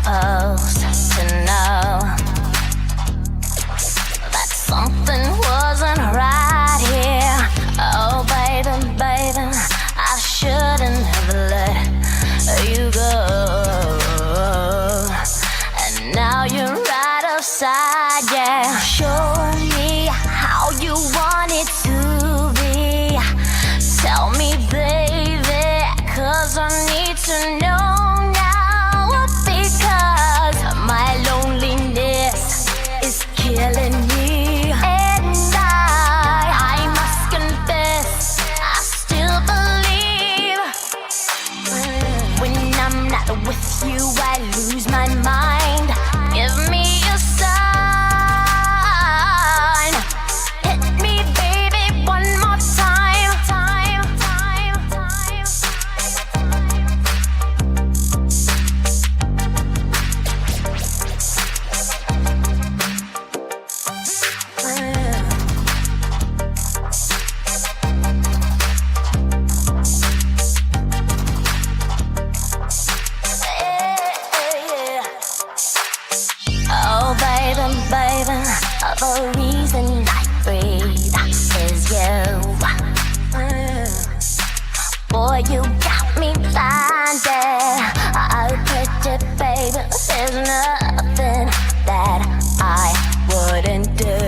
supposed to know that something wasn't right here. Oh, baby, baby, I shouldn't have let you go. And now you're right outside, yeah. Show me how you want it to be. Tell me, baby, 'cause I need to know now. Because my loneliness is killing me. And I must confess, I still believe when I'm not with you, I lose my mind. Give me a sign. Hit me, baby, one more time. Oh, baby, baby, the reason I breathe is you. Boy, you got me blinded. Oh, pretty baby, there's nothing that I wouldn't do.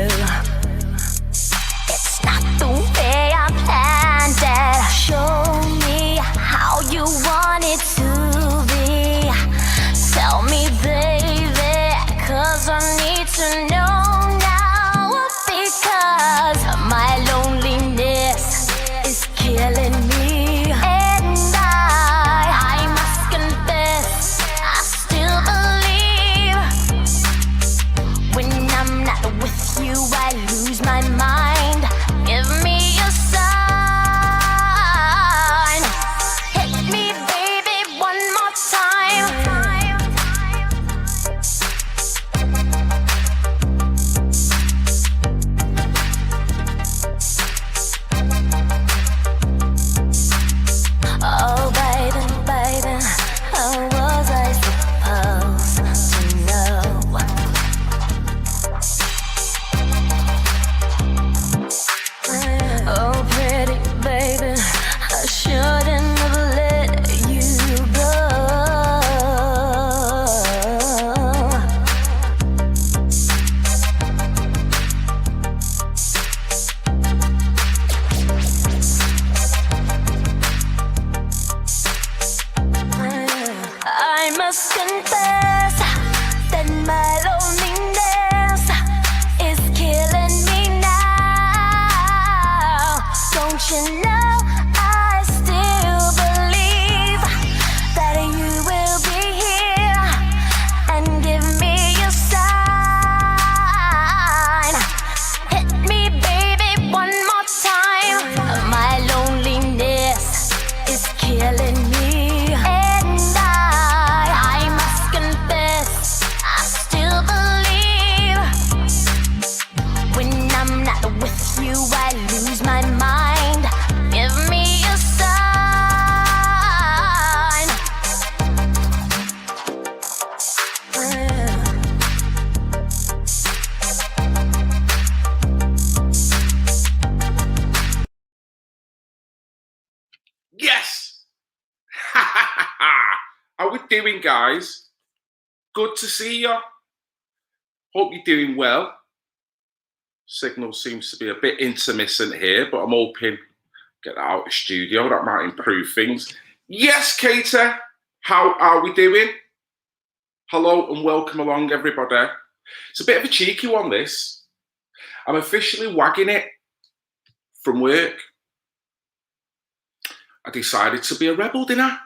It's not the way I planned it. Show me how you want it to be. Tell me, baby, 'cause I need to know now. Because my loneliness is killing me. And I must confess, I still believe when I'm not with you, I lose my mind. Give me a sign. Hit me, baby, one more time. Oh, baby, baby, how was I supposed to know? Oh, pretty baby, I shouldn't have let you go. I must confess that my loneliness is killing me now. Don't you know I still believe that you will be here and give me a sign. Hit me, baby, one more time. My loneliness is killing me. And I must confess, I still believe when I'm not with you, I lose my mind. Give me a sign. Yes! How we doing, guys? Good to see you. Hope you're doing well. Signal seems to be a bit intermittent here, but I'm hoping get that out of the studio. That might improve things. Yes, Katie, how are we doing? Hello and welcome along, everybody. It's a bit of a cheeky one, this. I'm officially wagging it from work. I decided to be a rebel, didn't I?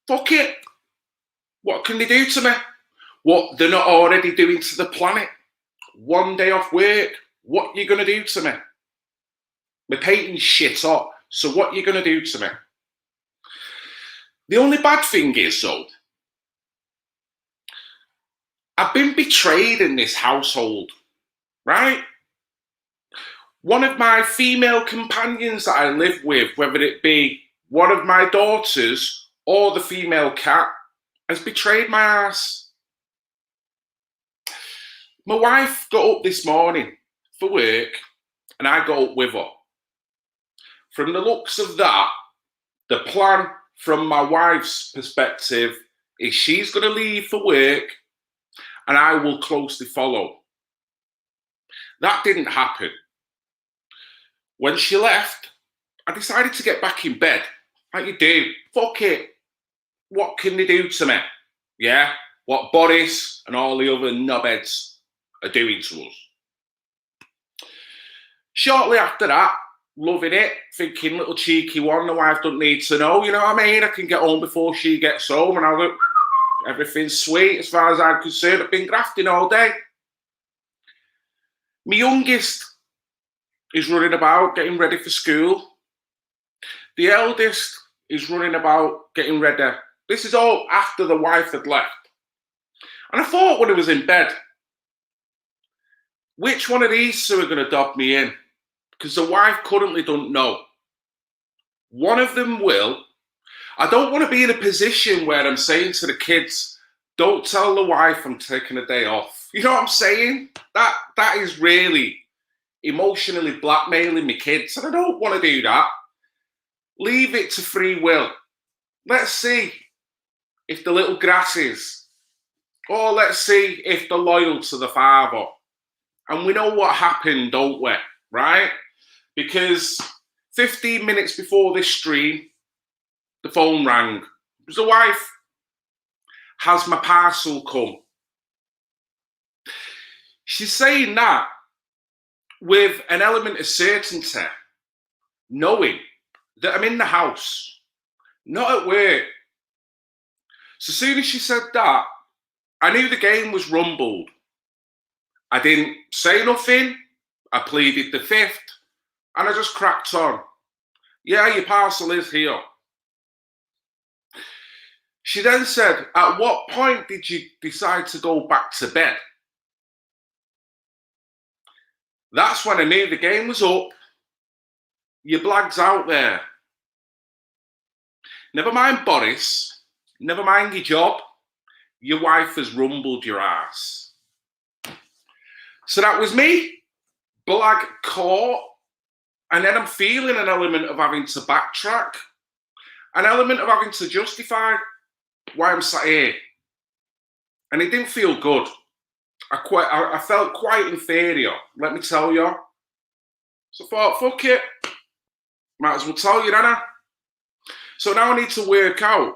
Fuck it. What can they do to me? What they're not already doing to the planet. One day off work. What you gonna do to me? My painting's shit up. So what you gonna do to me? The only bad thing is, though, I've been betrayed in this household, right? One of my female companions that I live with, whether it be one of my daughters or the female cat, has betrayed my ass. My wife got up this morning for work and I got up with her. From the looks of that, the plan from my wife's perspective is she's going to leave for work and I will closely follow. That didn't happen. When she left, I decided to get back in bed. Like you do. Fuck it. What can they do to me? Yeah? What Boris and all the other knobheads are doing to us. Shortly after that, loving it, thinking little cheeky one, the wife don't need to know, you know what I mean? I can get home before she gets home and I'll go, everything's sweet as far as I'm concerned. I've been grafting all day. My youngest is running about getting ready for school. The eldest is running about getting ready. This is all after the wife had left. And I thought when I was in bed, which one of these two are going to dob me in? Because the wife currently don't know. One of them will. I don't want to be in a position where I'm saying to the kids, don't tell the wife I'm taking a day off. You know what I'm saying? That is really emotionally blackmailing my kids. And I don't want to do that. Leave it to free will. Let's see if the little grasses, or let's see if they're loyal to the father. And we know what happened, don't we? Right? Because 15 minutes before this stream, the phone rang. It was the wife. Has my parcel come? She's saying that with an element of certainty, knowing that I'm in the house, not at work. So as soon as she said that, I knew the game was rumbled. I didn't say nothing. I pleaded the fifth. And I just cracked on. Yeah, your parcel is here. She then said, at what point did you decide to go back to bed? That's when I knew the game was up. Your blag's out there. Never mind Boris. Never mind your job. Your wife has rumbled your ass. So that was me. Blag caught. And then I'm feeling an element of having to backtrack. An element of having to justify why I'm sat here. And it didn't feel good. I felt quite inferior, let me tell you. So I thought, fuck it. Might as well tell you, Anna. So now I need to work out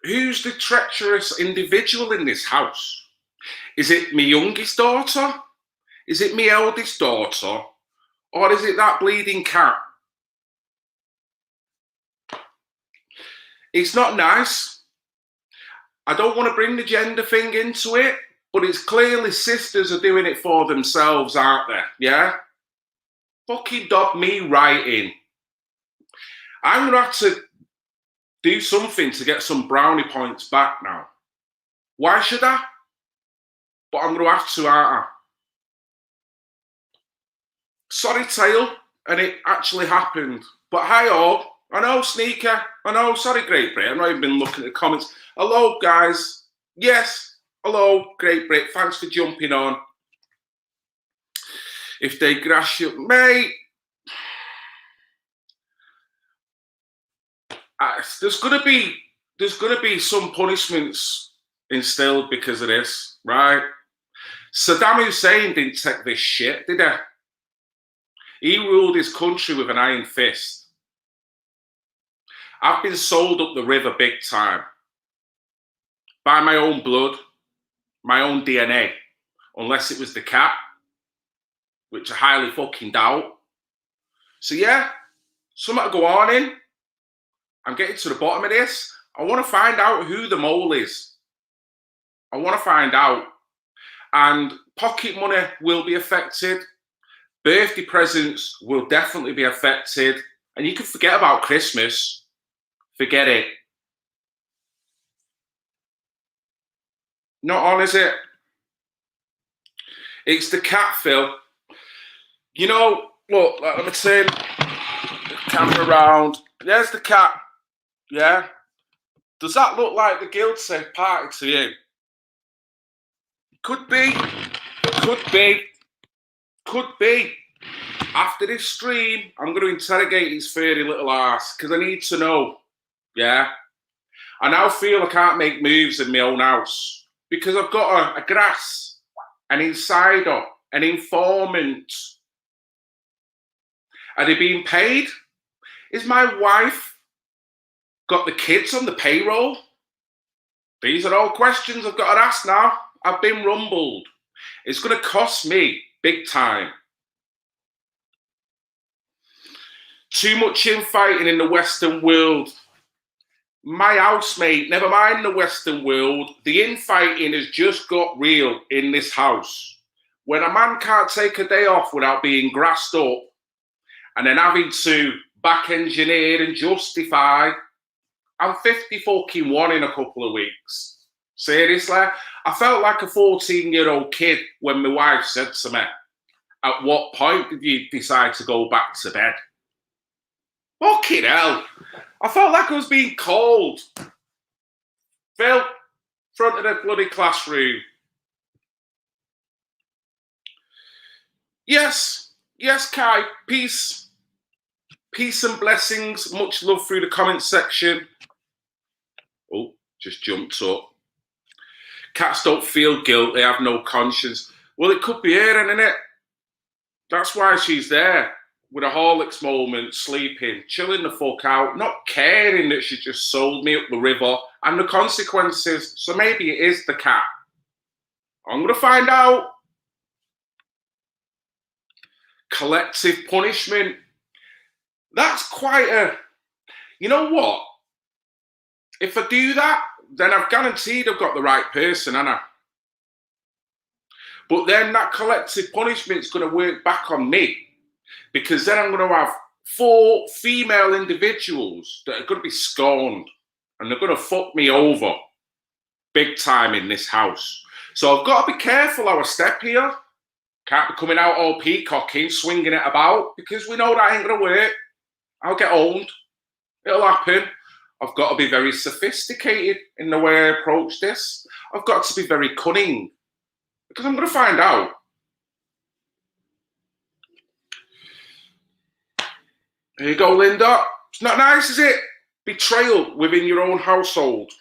who's the treacherous individual in this house. Is it my youngest daughter? Is it my eldest daughter? Or is it that bleeding cat? It's not nice. I don't want to bring the gender thing into it, but it's clearly sisters are doing it for themselves, aren't they? Yeah? Fucking dob me right in. I'm going to have to do something to get some brownie points back now. Why should I? But I'm going to have to, aren't I? Sorry, Tail, and it actually happened. But hi all. I know, Sneaker. I know, sorry, Great Brit. I've not even been looking at the comments. Hello, guys. Yes. Hello, Great Brit. Thanks for jumping on. If they grass you, mate. There's gonna be some punishments instilled because of this, right? Saddam Hussein didn't take this shit, did he? He ruled his country with an iron fist. I've been sold up the river big time. By my own blood, my own DNA. Unless it was the cat, which I highly fucking doubt. So yeah, something to go on in. I'm getting to the bottom of this. I want to find out who the mole is. I want to find out. And pocket money will be affected. Birthday presents will definitely be affected. And you can forget about Christmas. Forget it. Not on, is it? It's the cat, Phil. You know, look, let me turn the camera around. There's the cat. Yeah? Does that look like the guilty party to you? Could be. Could be. Could be. After this stream, I'm going to interrogate his furry little arse because I need to know. Yeah? I now feel I can't make moves in my own house because I've got a grass, an insider, an informant. Are they being paid? Is my wife got the kids on the payroll? These are all questions I've got to ask now. I've been rumbled. It's going to cost me big time. Too much infighting in the Western world. My housemate, never mind the Western world, the infighting has just got real in this house. When a man can't take a day off without being grassed up and then having to back engineer and justify, I'm 50 fucking one in a couple of weeks. Seriously, I felt like a 14-year-old kid when my wife said to me, at what point did you decide to go back to bed? Fucking hell. I felt like I was being called. Phil, front of the bloody classroom. Yes, Kai, peace. Peace and blessings. Much love through the comment section. Oh, just jumped up. Cats don't feel guilt, they have no conscience. Well, it could be her, isn't it? That's why she's there. With a Horlicks moment, sleeping, chilling the fuck out, not caring that she just sold me up the river and the consequences. So maybe it is the cat. I'm going to find out. Collective punishment. That's quite a... You know what? If I do that, then I've guaranteed I've got the right person, haven't I? But then that collective punishment's going to work back on me. Because then I'm going to have 4 female individuals that are going to be scorned and they're going to fuck me over big time in this house. So I've got to be careful how I step here. Can't be coming out all peacocking, swinging it about because we know that ain't going to work. I'll get owned. It'll happen. I've got to be very sophisticated in the way I approach this. I've got to be very cunning because I'm going to find out. There you go, Linda. It's not nice, is it? Betrayal within your own household.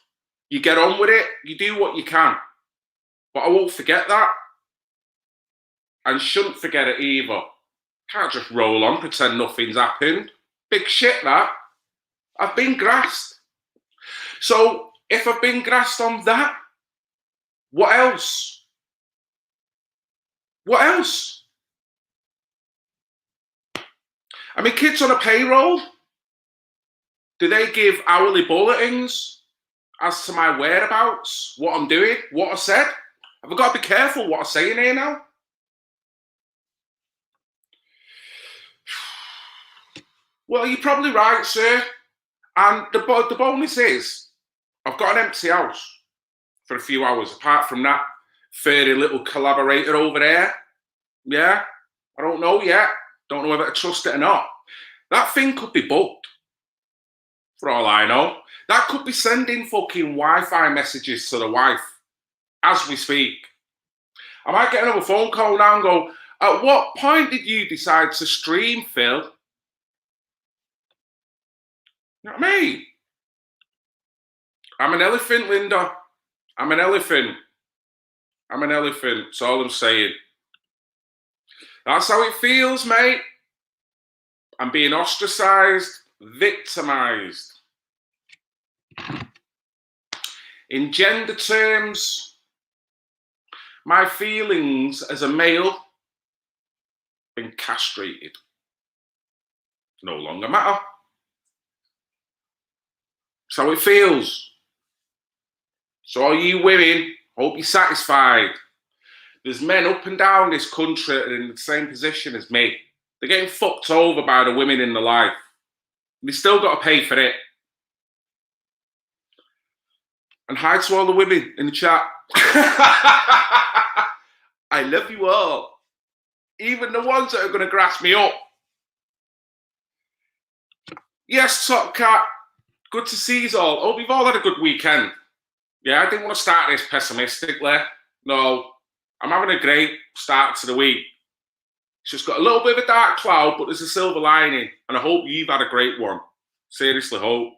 You get on with it. You do what you can. But I won't forget that. And shouldn't forget it either. Can't just roll on, pretend nothing's happened. Big shit, that. I've been grassed. So, if I've been grassed on that, what else? What else? I mean, kids on a payroll, do they give hourly bulletins as to my whereabouts, what I'm doing, what I said? Have I got to be careful what I say in here now? Well, you're probably right, sir. And the bonus is, I've got an empty house for a few hours, apart from that furry little collaborator over there. Yeah, I don't know yet. Don't know whether to trust it or not. That thing could be bugged, for all I know. That could be sending fucking Wi-Fi messages to the wife as we speak. I might get another phone call now and go, at what point did you decide to stream, Phil? You know what I mean? I'm an elephant, Linda. I'm an elephant. I'm an elephant. That's all I'm saying. That's how it feels, mate. I'm being ostracized, victimized. In gender terms, my feelings as a male have been castrated. No longer matter. That's how it feels. So all you women, hope you're satisfied. There's men up and down this country that are in the same position as me. They're getting fucked over by the women in their life. They still got to pay for it. And hi to all the women in the chat. I love you all. Even the ones that are going to grass me up. Yes, Top Cat. Good to see you all. Hope you've all had a good weekend. Yeah, I didn't want to start this pessimistically. No, I'm having a great start to the week. It's just got a little bit of a dark cloud, but there's a silver lining. And I hope you've had a great one. Seriously hope.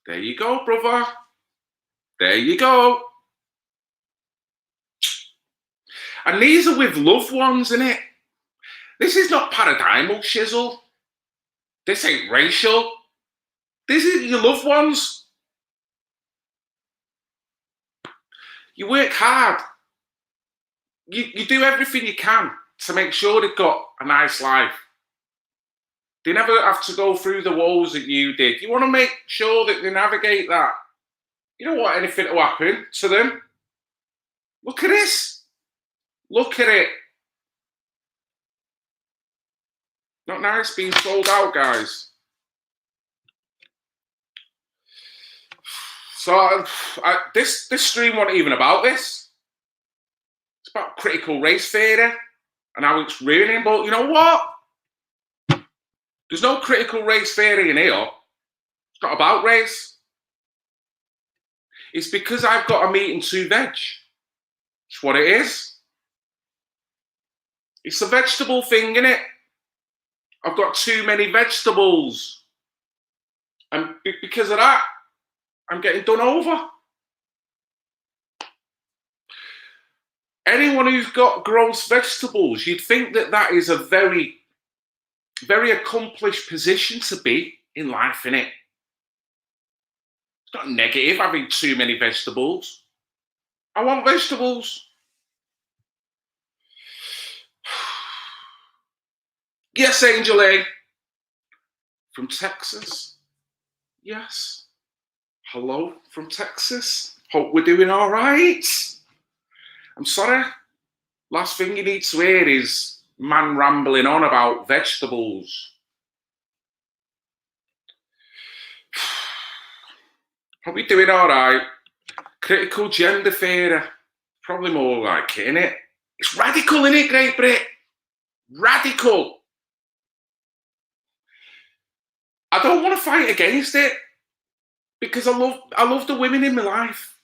There you go, brother. There you go. And these are with loved ones, innit? This is not paradigmal shizzle. This ain't racial. This is your loved ones. You work hard. You do everything you can to make sure they've got a nice life. They never have to go through the woes that you did. You want to make sure that they navigate that. You don't want anything to happen to them. Look at this. Look at it. Not nice being sold out, guys. So this stream wasn't even about this. It's about critical race theory and how it's ruining. But you know what? There's no critical race theory in here. It's not about race. It's because I've got a meat and two veg. It's what it is. It's a vegetable thing, innit? I've got too many vegetables. And because of that, I'm getting done over. Anyone who's got gross vegetables, you'd think that that is a very, very accomplished position to be in life, innit? It's not negative having too many vegetables. I want vegetables. Yes, Angel A. From Texas. Yes. Hello from Texas. Hope we're doing all right. I'm sorry. Last thing you need to hear is man rambling on about vegetables. Hope you're doing all right. Critical gender theory. Probably more like it, innit? It's radical, innit, Great Brit? Radical. I don't want to fight against it because I love the women in my life.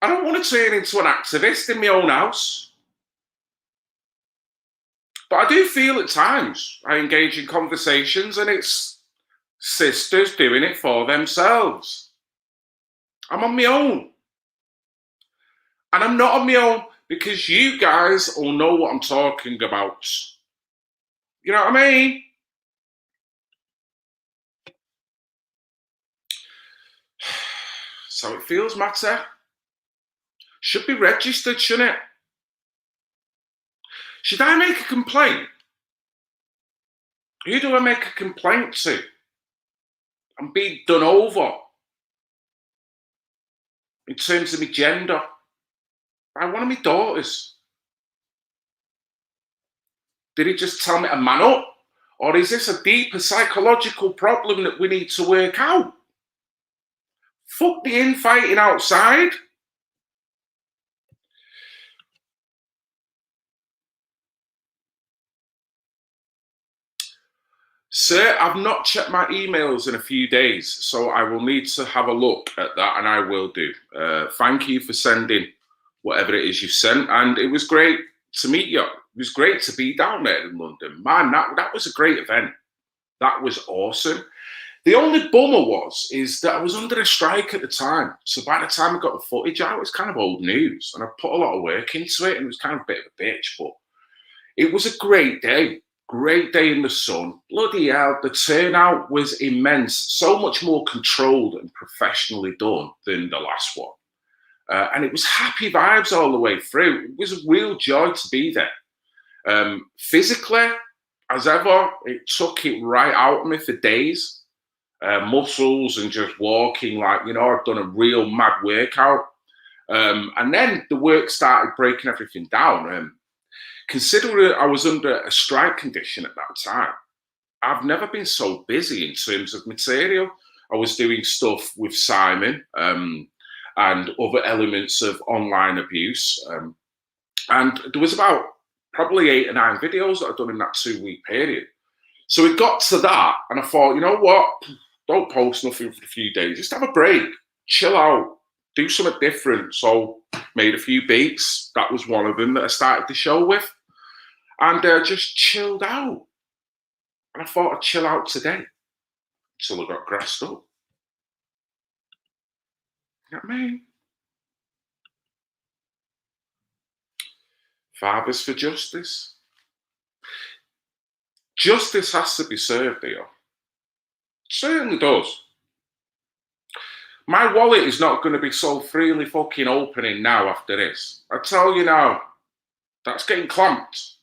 I don't want to turn into an activist in my own house. But I do feel at times I engage in conversations and it's sisters doing it for themselves. I'm on my own. And I'm not on my own because you guys all know what I'm talking about. You know what I mean? So it feels matter. Should be registered, shouldn't it? Should I make a complaint? Who do I make a complaint to? I'm being done over in terms of my gender by one of my daughters. Did he just tell me to man up? Or is this a deeper psychological problem that we need to work out? Fuck the infighting outside. Sir, I've not checked my emails in a few days, so I will need to have a look at that, and I will do. Thank you for sending whatever it is you sent, and it was great to meet you. It was great to be down there in London. Man, that was a great event. That was awesome. The only bummer is that I was under a strike at the time. So by the time I got the footage out, it was kind of old news. And I put a lot of work into it and it was kind of a bit of a bitch. But it was a great day. Great day in the sun. Bloody hell, the turnout was immense. So much more controlled and professionally done than the last one. And it was happy vibes all the way through. It was a real joy to be there. Physically, as ever, it took it right out of me for days. Muscles and just walking like, you know, I've done a real mad workout. And then the work started breaking everything down. Considering I was under a strike condition at that time, I've never been so busy in terms of material. I was doing stuff with Simon. and other elements of online abuse. And there was about probably 8 or 9 videos that I'd done in that 2-week period. So it got to that, and I thought, you know what? Don't post nothing for a few days. Just have a break, chill out, do something different. So made a few beats. That was one of them that I started the show with. And just chilled out. And I thought I'd chill out today until I got grassed up. You know what I mean? Fathers for justice. Justice has to be served here. It certainly does. My wallet is not going to be so freely fucking opening now after this. I tell you now, that's getting clamped.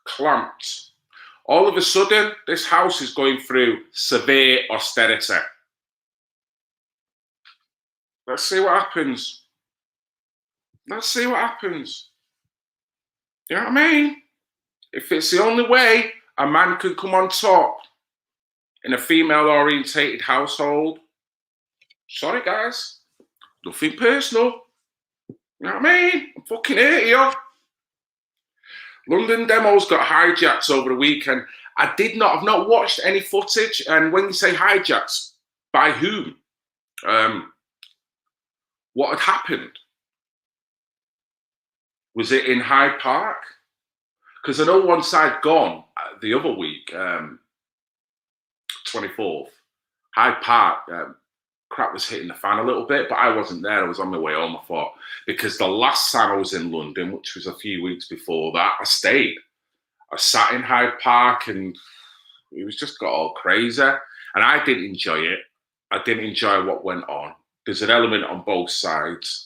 Clamped. All of a sudden, this house is going through severe austerity. Let's see what happens. Let's see what happens. You know what I mean? If it's the only way a man can come on top in a female-orientated household, sorry guys, nothing personal. You know what I mean? I'm fucking here, yo. London demos got hijacked over the weekend. I've not watched any footage. And when you say hijacked, by whom? What had happened? Was it in Hyde Park? Because I know once I'd gone the other week, 24th, Hyde Park, crap was hitting the fan a little bit, but I wasn't there. I was on my way home, I thought, because the last time I was in London, which was a few weeks before that, I stayed. I sat in Hyde Park and it was just got all crazy. And I didn't enjoy it. I didn't enjoy what went on. There's an element on both sides.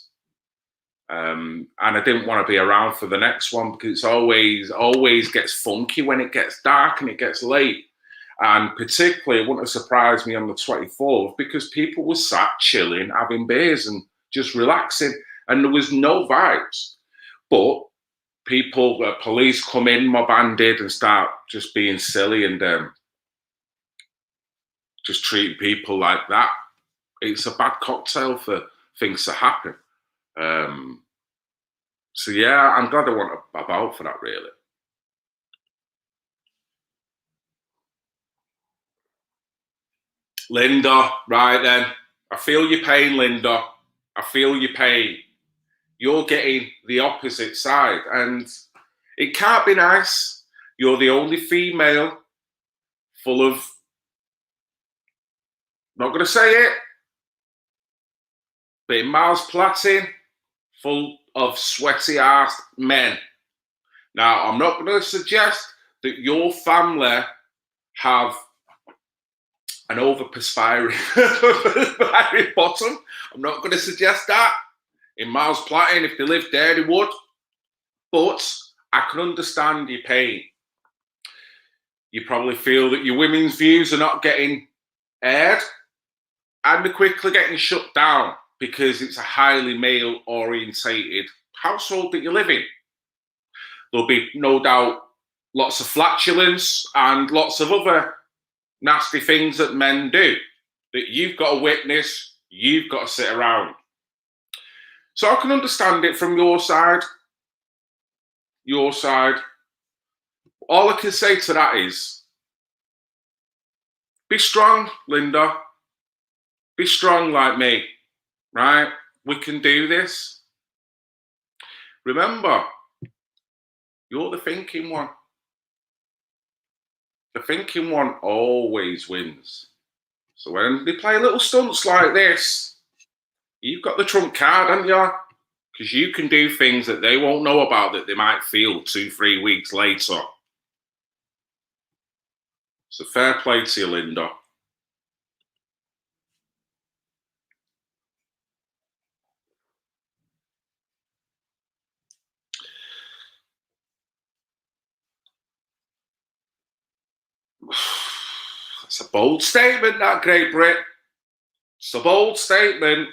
And I didn't want to be around for the next one because it always gets funky when it gets dark and it gets late. And particularly, it wouldn't have surprised me on the 24th because people were sat chilling, having beers and just relaxing. And there was no vibes. But police come in, mob-handed, and start just being silly and just treating people like that. It's a bad cocktail for things to happen. So yeah, I'm glad I went about for that, really. Linda, right then. I feel your pain, Linda. I feel your pain. You're getting the opposite side, and it can't be nice. You're the only female full of, not going to say it, but in Miles Platin, full of sweaty-arsed men. Now, I'm not going to suggest that your family have an over-perspiring bottom. I'm not going to suggest that. In Miles Platin, if they lived there, they would. But I can understand your pain. You probably feel that your women's views are not getting aired, and they're quickly getting shut down because it's a highly male-orientated household that you live in. There'll be no doubt lots of flatulence and lots of other nasty things that men do that you've got to witness, you've got to sit around. So I can understand it from your side. Your side. All I can say to that is, be strong, Linda. Be strong like me, right? We can do this. Remember, you're the thinking one. The thinking one always wins. So when they play little stunts like this, you've got the trump card, haven't you? Because you can do things that they won't know about that they might feel 2-3 weeks later. So fair play to you, Linda. It's a bold statement, that, Great Brit. It's a bold statement.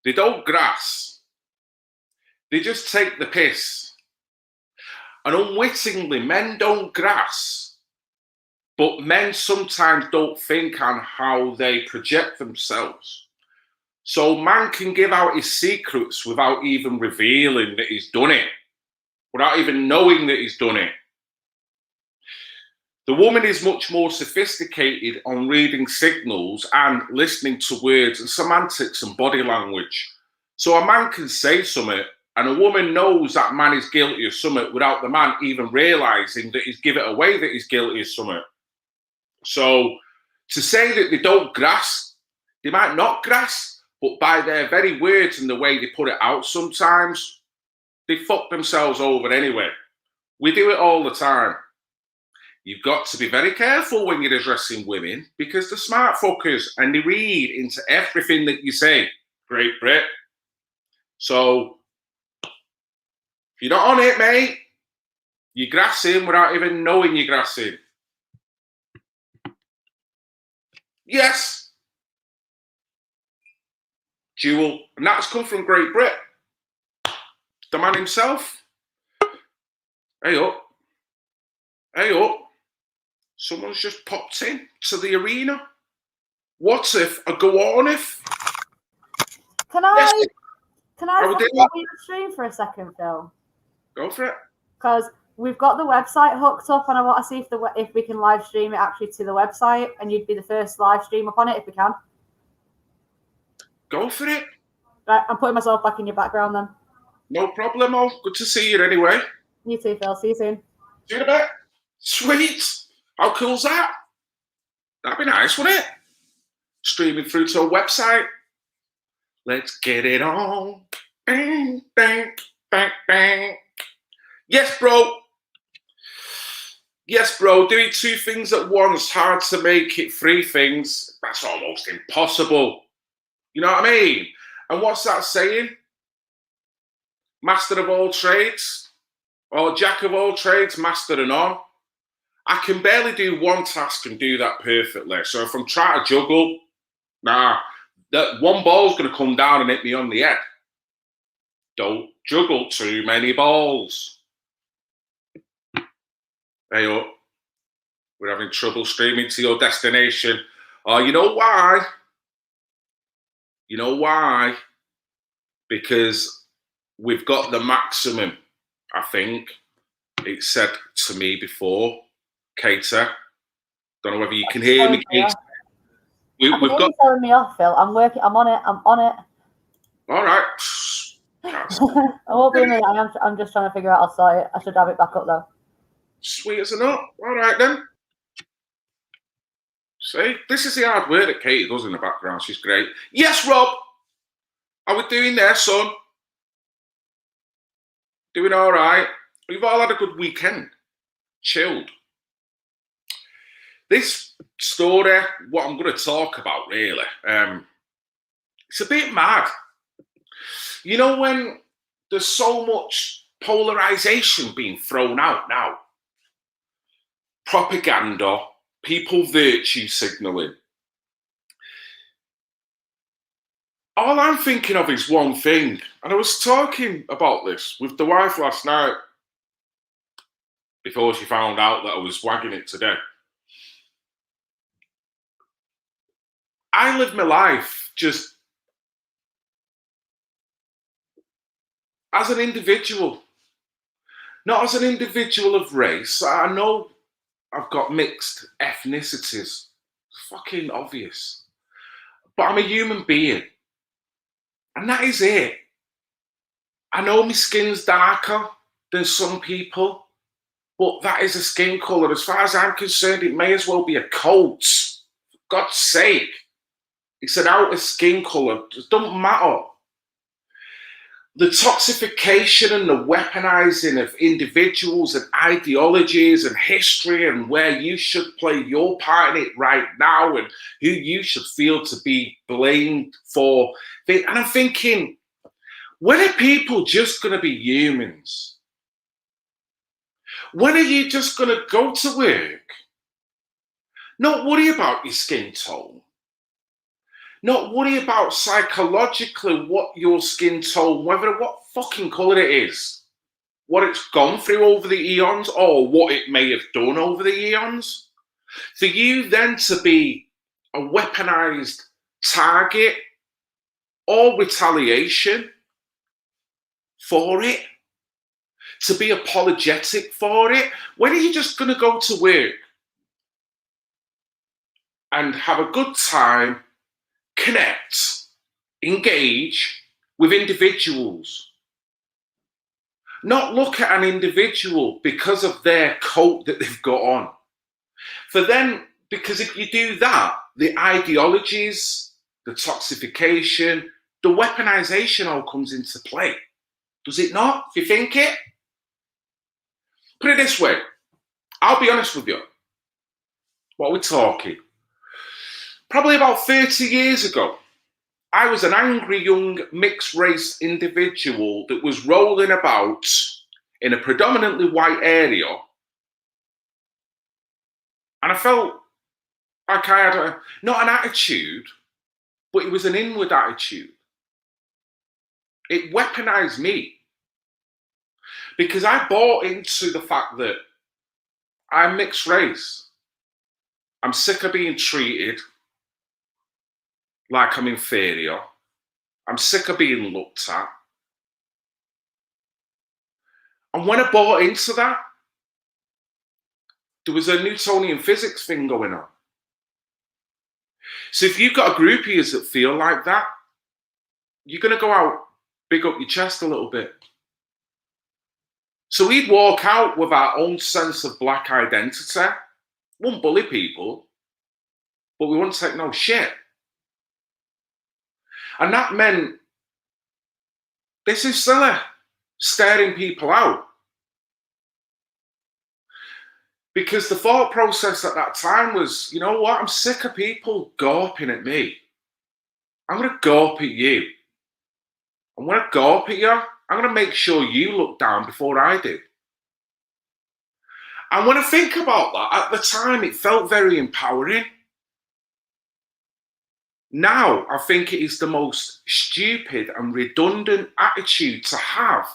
They don't grass. They just take the piss. And unwittingly, men don't grass. But men sometimes don't think on how they project themselves. So man can give out his secrets without even revealing that he's done it, without even knowing that he's done it. The woman is much more sophisticated on reading signals and listening to words and semantics and body language. So a man can say something and a woman knows that man is guilty of something without the man even realising that he's given it away that he's guilty of something. So to say that they don't grasp, they might not grasp, but by their very words and the way they put it out sometimes, they fuck themselves over anyway. We do it all the time. You've got to be very careful when you're addressing women because they're smart fuckers and they read into everything that you say. Great Brit. So if you're not on it, mate, you're grassing without even knowing you're grassing. Yes. Jewel. And that's come from Great Brit. The man himself. Hey up. Hey up. Someone's just popped in to the arena. What if I go on if? Can I stop your stream for a second, Phil? Go for it. Because we've got the website hooked up, and I want to see if we can live stream it actually to the website, and you'd be the first live stream up on it if we can. Go for it. Right, I'm putting myself back in your background then. No problemo. Good to see you anyway. You too, Phil. See you soon. See you in a bit. Sweet. How cool's that? That'd be nice, wouldn't it? Streaming through to a website. Let's get it on. Bang, bang, bang, bang. Yes, bro. Yes, bro. Doing two things at once, hard to make it three things. That's almost impossible. You know what I mean? And what's that saying? Master of all trades, or jack of all trades, master of none. I can barely do one task and do that perfectly. So if I'm trying to juggle, that one ball's going to come down and hit me on the head. Don't juggle too many balls. Hey up, we're having trouble streaming to your destination. Oh, you know why? You know why? Because we've got the maximum, I think. It said to me before, Cater. Don't know whether you can hear me, Cater. We've got telling me off, Phil. I'm working. I'm on it. I'm on it. All right. I won't be a minute. I'm just trying to figure out how to start it. I should have it back up though. Sweet as a nut. All right then. See, this is the hard work that Katie does in the background. She's great. Yes, Rob. How we doing there, son? Doing all right. We've all had a good weekend. Chilled. This story, what I'm going to talk about, really, it's a bit mad. You know, when there's so much polarization being thrown out now, propaganda, people virtue signaling. All I'm thinking of is one thing, and I was talking about this with the wife last night before she found out that I was wagging it today. I live my life just as an individual, not as an individual of race. I know I've got mixed ethnicities, it's fucking obvious, but I'm a human being, and that is it. I know my skin's darker than some people, but that is a skin colour. As far as I'm concerned, it may as well be a coat. For God's sake. It's an outer skin colour. It doesn't matter. The toxification and the weaponizing of individuals and ideologies and history and where you should play your part in it right now and who you should feel to be blamed for. And I'm thinking, when are people just going to be humans? When are you just going to go to work? Not worry about your skin tone. Not worry about psychologically what your skin tone, whether what fucking colour it is, what it's gone through over the eons or what it may have done over the eons. For you then to be a weaponized target or retaliation for it, to be apologetic for it? When are you just going to go to work and have a good time, connect, engage with individuals? Not look at an individual because of their coat that they've got on. For them, because if you do that, the ideologies, the toxification, the weaponization all comes into play. Does it not? If you think it? Put it this way. I'll be honest with you. What we're talking. Probably about 30 years ago, I was an angry young mixed race individual that was rolling about in a predominantly white area. And I felt like I had not an attitude, but it was an inward attitude. It weaponized me because I bought into the fact that I'm mixed race. I'm sick of being treated like I'm inferior. I'm sick of being looked at. And when I bought into that, there was a Newtonian physics thing going on. So if you've got a group of yous that feel like that, you're going to go out, big up your chest a little bit. So we'd walk out with our own sense of black identity. Wouldn't bully people, but we wouldn't take no shit. And that meant, this is silly, staring people out. Because the thought process at that time was, you know what, I'm sick of people gawping at me. I'm going to gawp at you. And when I gawp at you, I'm going to make sure you look down before I do. And when I think about that, at the time, it felt very empowering. Now, I think it is the most stupid and redundant attitude to have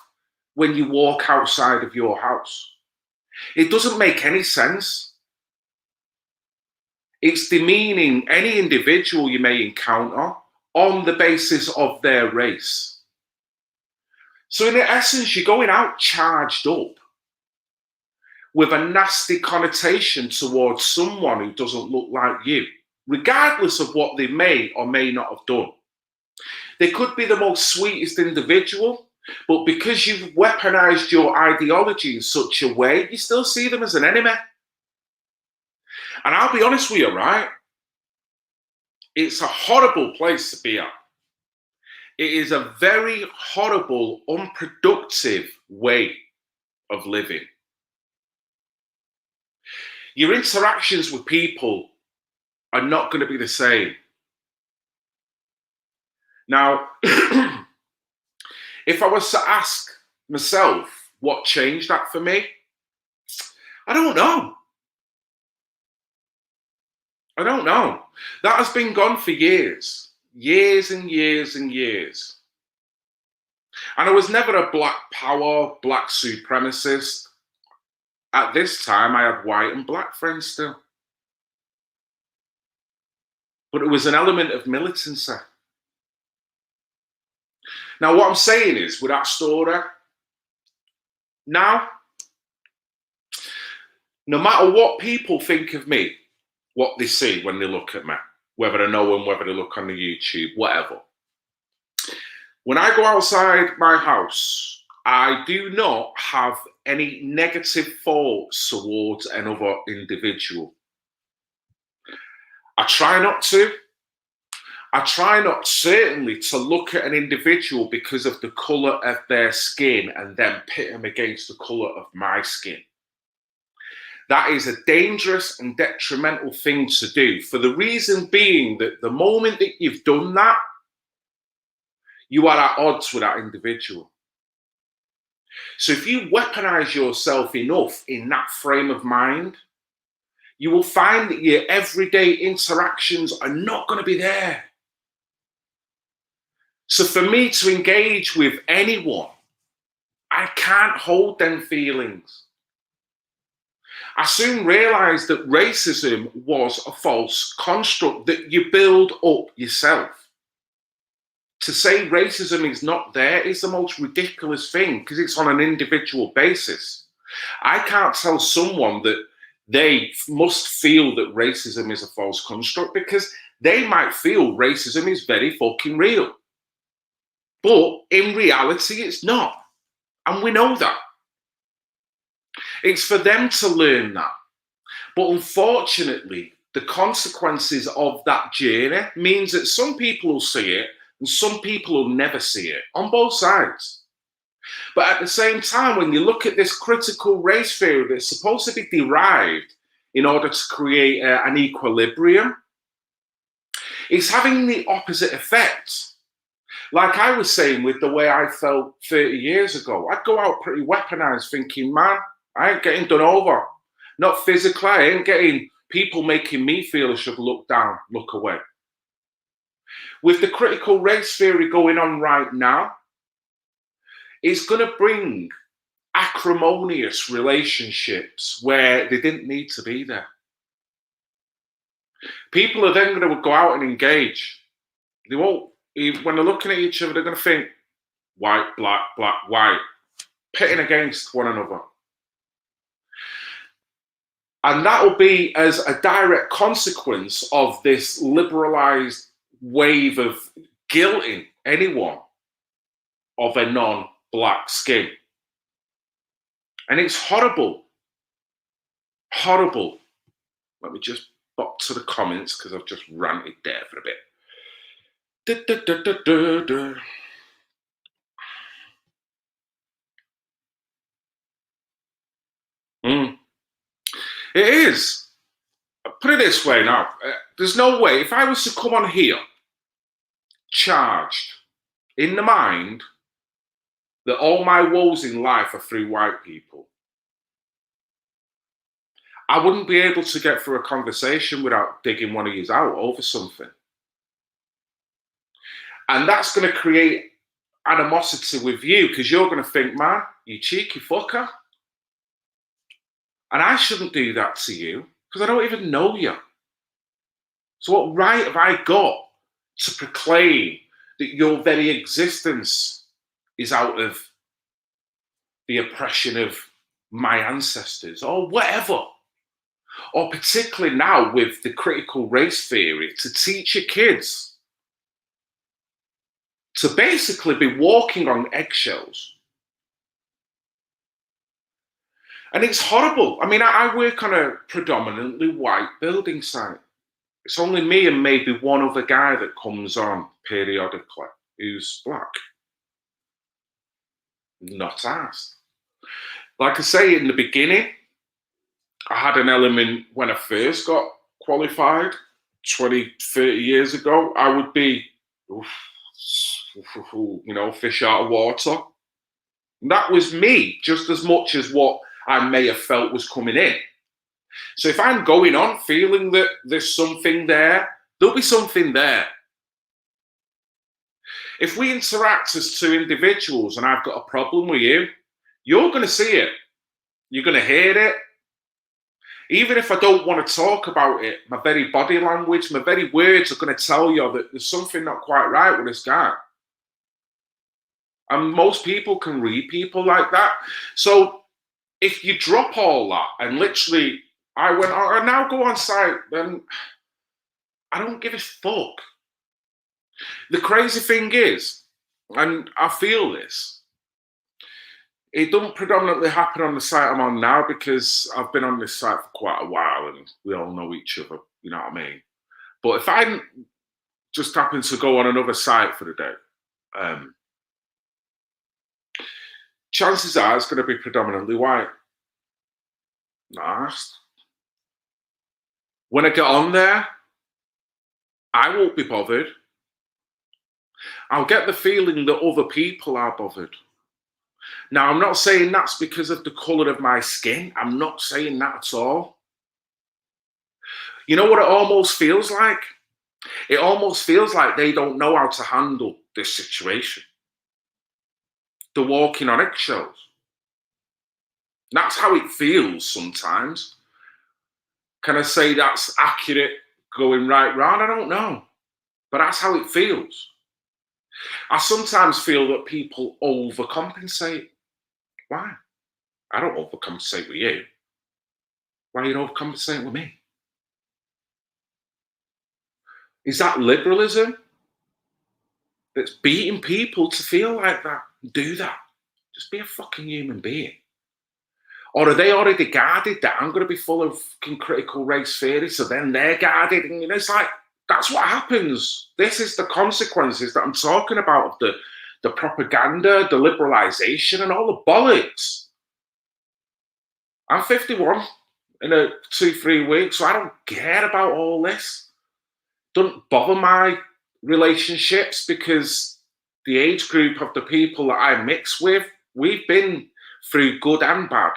when you walk outside of your house. It doesn't make any sense. It's demeaning any individual you may encounter on the basis of their race. So in essence, you're going out charged up with a nasty connotation towards someone who doesn't look like you, regardless of what they may or may not have done. They could be the most sweetest individual, but because you've weaponized your ideology in such a way, you still see them as an enemy. And I'll be honest with you, right? It's a horrible place to be at. It is a very horrible, unproductive way of living. Your interactions with people are not going to be the same. Now, if I was to ask myself what changed that for me, I don't know. I don't know. That has been gone for years. Years and years and years. And I was never a black power, black supremacist. At this time, I had white and black friends still. But it was an element of militancy. Now, what I'm saying is, with that story, now, no matter what people think of me, what they see when they look at me, whether I know them, whether they look on the YouTube, whatever. When I go outside my house, I do not have any negative thoughts towards another individual. I try not to. I try not certainly to look at an individual because of the colour of their skin and then pit them against the colour of my skin. That is a dangerous and detrimental thing to do, for the reason being that the moment that you've done that, you are at odds with that individual. So if you weaponize yourself enough in that frame of mind, you will find that your everyday interactions are not going to be there. So for me to engage with anyone, I can't hold them feelings. I soon realized that racism was a false construct that you build up yourself. to say racism is not there is the most ridiculous thing because it's on an individual basis. I can't tell someone that they must feel that racism is a false construct because they might feel racism is very fucking real. But in reality, it's not. And we know that. It's for them to learn that. But unfortunately, the consequences of that journey means that some people will see it and some people will never see it on both sides. But at the same time, when you look at this critical race theory that's supposed to be derived in order to create an equilibrium, it's having the opposite effect. Like I was saying with the way I felt 30 years ago, I'd go out pretty weaponized thinking, man, I ain't getting done over. Not physically, I ain't getting people making me feel I should look down, look away. With the critical race theory going on right now, it's going to bring acrimonious relationships where they didn't need to be there. People are then going to go out and engage. They won't, when they're looking at each other, they're going to think white, black, black, white, pitting against one another. And that will be as a direct consequence of this liberalized wave of guilting anyone of a non-black skin. And it's horrible. Horrible. Let me just pop to the comments because I've just ranted there for a bit. It is. Put it this way now. There's no way, if I was to come on here, charged in the mind that all my woes in life are through white people, I wouldn't be able to get through a conversation without digging one of yous out over something. And that's going to create animosity with you because you're going to think, man, you cheeky fucker. And I shouldn't do that to you because I don't even know you. So what right have I got to proclaim that your very existence is out of the oppression of my ancestors or whatever? Or particularly now with the critical race theory, to teach your kids to basically be walking on eggshells. And it's horrible. I mean, I work on a predominantly white building site. It's only me and maybe one other guy that comes on periodically who's black. Not asked. Like I say, in the beginning, I had an element when I first got qualified 20, 30 years ago. I would be, fish out of water. And that was me just as much as what I may have felt was coming in. So if I'm going on feeling that there's something there, there'll be something there. If we interact as two individuals and I've got a problem with you, you're going to see it. You're going to hear it. Even if I don't want to talk about it, my very body language, my very words are going to tell you that there's something not quite right with this guy. And most people can read people like that. So if you drop all that and literally, I now go on site, then I don't give a fuck. The crazy thing is, and I feel this, it doesn't predominantly happen on the site I'm on now because I've been on this site for quite a while and we all know each other, you know what I mean? But if I just happen to go on another site for the day, chances are it's going to be predominantly white. Nice. When I get on there, I won't be bothered. I'll get the feeling that other people are bothered. Now, I'm not saying that's because of the colour of my skin. I'm not saying that at all. You know what it almost feels like? It almost feels like they don't know how to handle this situation. They're walking on eggshells. That's how it feels sometimes. Can I say that's accurate going right round? I don't know. But that's how it feels. I sometimes feel that people overcompensate. Why? I don't overcompensate with you. Why are you overcompensating with me? Is that liberalism that's beating people to feel like that? Do that. Just be a fucking human being. Or are they already guarded that I'm going to be full of fucking critical race theory, so then they're guarded? And it's like, that's what happens. This is the consequences that I'm talking about of the propaganda, the liberalisation, and all the bollocks. I'm 51 in 2-3 weeks, so I don't care about all this. Don't bother my relationships, because the age group of the people that I mix with, we've been through good and bad.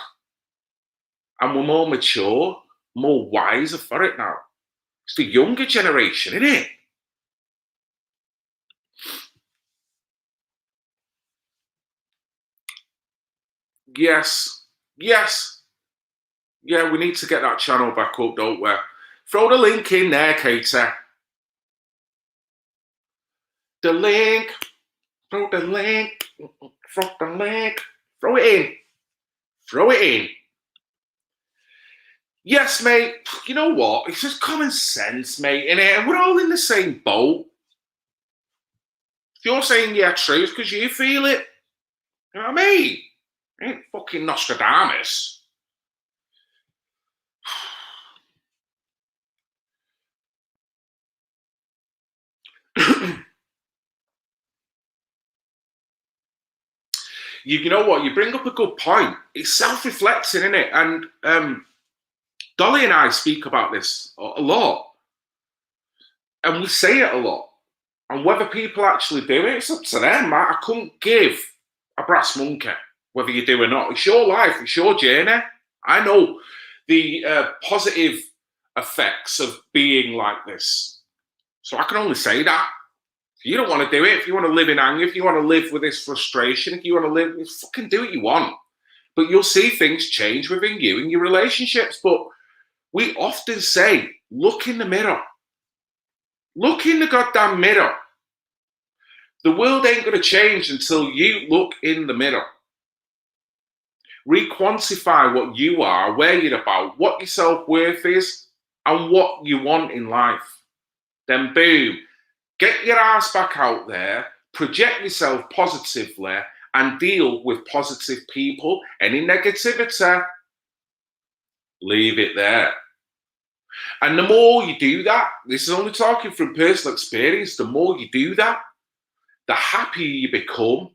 And we're more mature, more wiser for it now. It's the younger generation, isn't it? Yes. Yeah, we need to get that channel back up, don't we? Throw the link in there, Katie. The link. Throw the link. Throw the link. Throw it in. Throw it in. Yes, mate. You know what? It's just common sense, mate, innit? And we're all in the same boat. If you're saying yeah, true, it's because you feel it. You know what I mean? I ain't fucking Nostradamus. You know what? You bring up a good point. It's self-reflecting, isn't it? And Dolly and I speak about this a lot. And we say it a lot. And whether people actually do it, it's up to them. I couldn't give a brass monkey whether you do or not. It's your life. It's your journey. I know the positive effects of being like this. So I can only say that. If you don't want to do it, if you want to live in anger, if you want to live with this frustration, if you want to live, fucking do what you want. But you'll see things change within you and your relationships. But we often say, look in the mirror. Look in the goddamn mirror. The world ain't going to change until you look in the mirror. Re-quantify what you are, where you're about, what your self-worth is, and what you want in life. Then boom, get your ass back out there, project yourself positively, and deal with positive people. Any negativity, leave it there. And the more you do that, this is only talking from personal experience, the more you do that, the happier you become,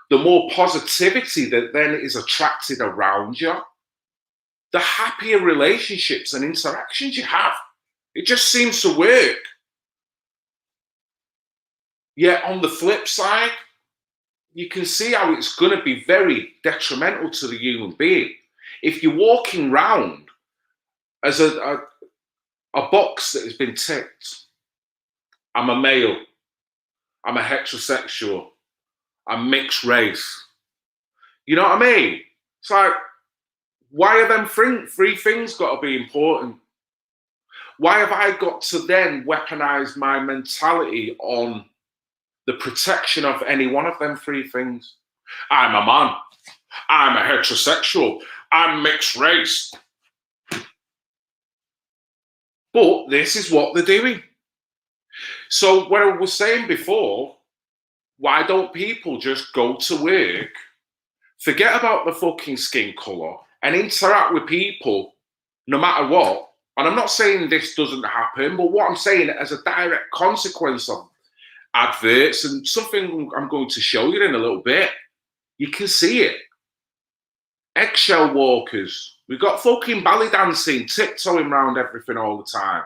the more positivity that then is attracted around you, the happier relationships and interactions you have. It just seems to work. Yet on the flip side, you can see how it's going to be very detrimental to the human being. If you're walking around as a box that has been ticked, I'm a male, I'm a heterosexual, I'm mixed race. You know what I mean? It's like, why are them three things got to be important? Why have I got to then weaponize my mentality on the protection of any one of them three things? I'm a man. I'm a heterosexual. I'm mixed race. But this is what they're doing. So what I was saying before, why don't people just go to work, forget about the fucking skin colour, and interact with people no matter what? And I'm not saying this doesn't happen, but what I'm saying as a direct consequence of adverts and something I'm going to show you in a little bit, you can see it. Eggshell walkers. We've got fucking belly dancing, tiptoeing around everything all the time.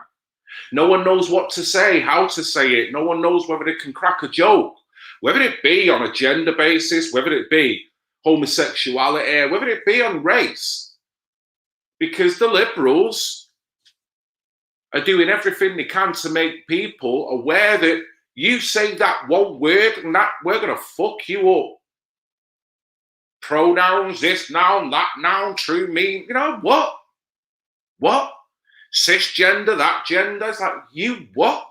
No one knows what to say, how to say it. No one knows whether they can crack a joke. Whether it be on a gender basis, whether it be homosexuality, whether it be on race. Because the liberals are doing everything they can to make people aware that you say that one word and that we're going to fuck you up. Pronouns, this noun, that noun, true mean, you know, what? What? Cisgender, that gender. It's like, you what?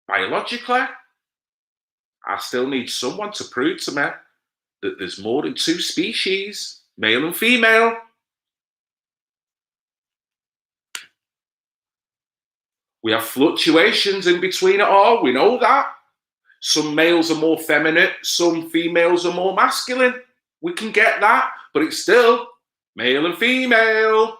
Biologically? I still need someone to prove to me that there's more than two species, male and female. We have fluctuations in between it all. We know that. Some males are more feminine, some females are more masculine. We can get that, but it's still male and female.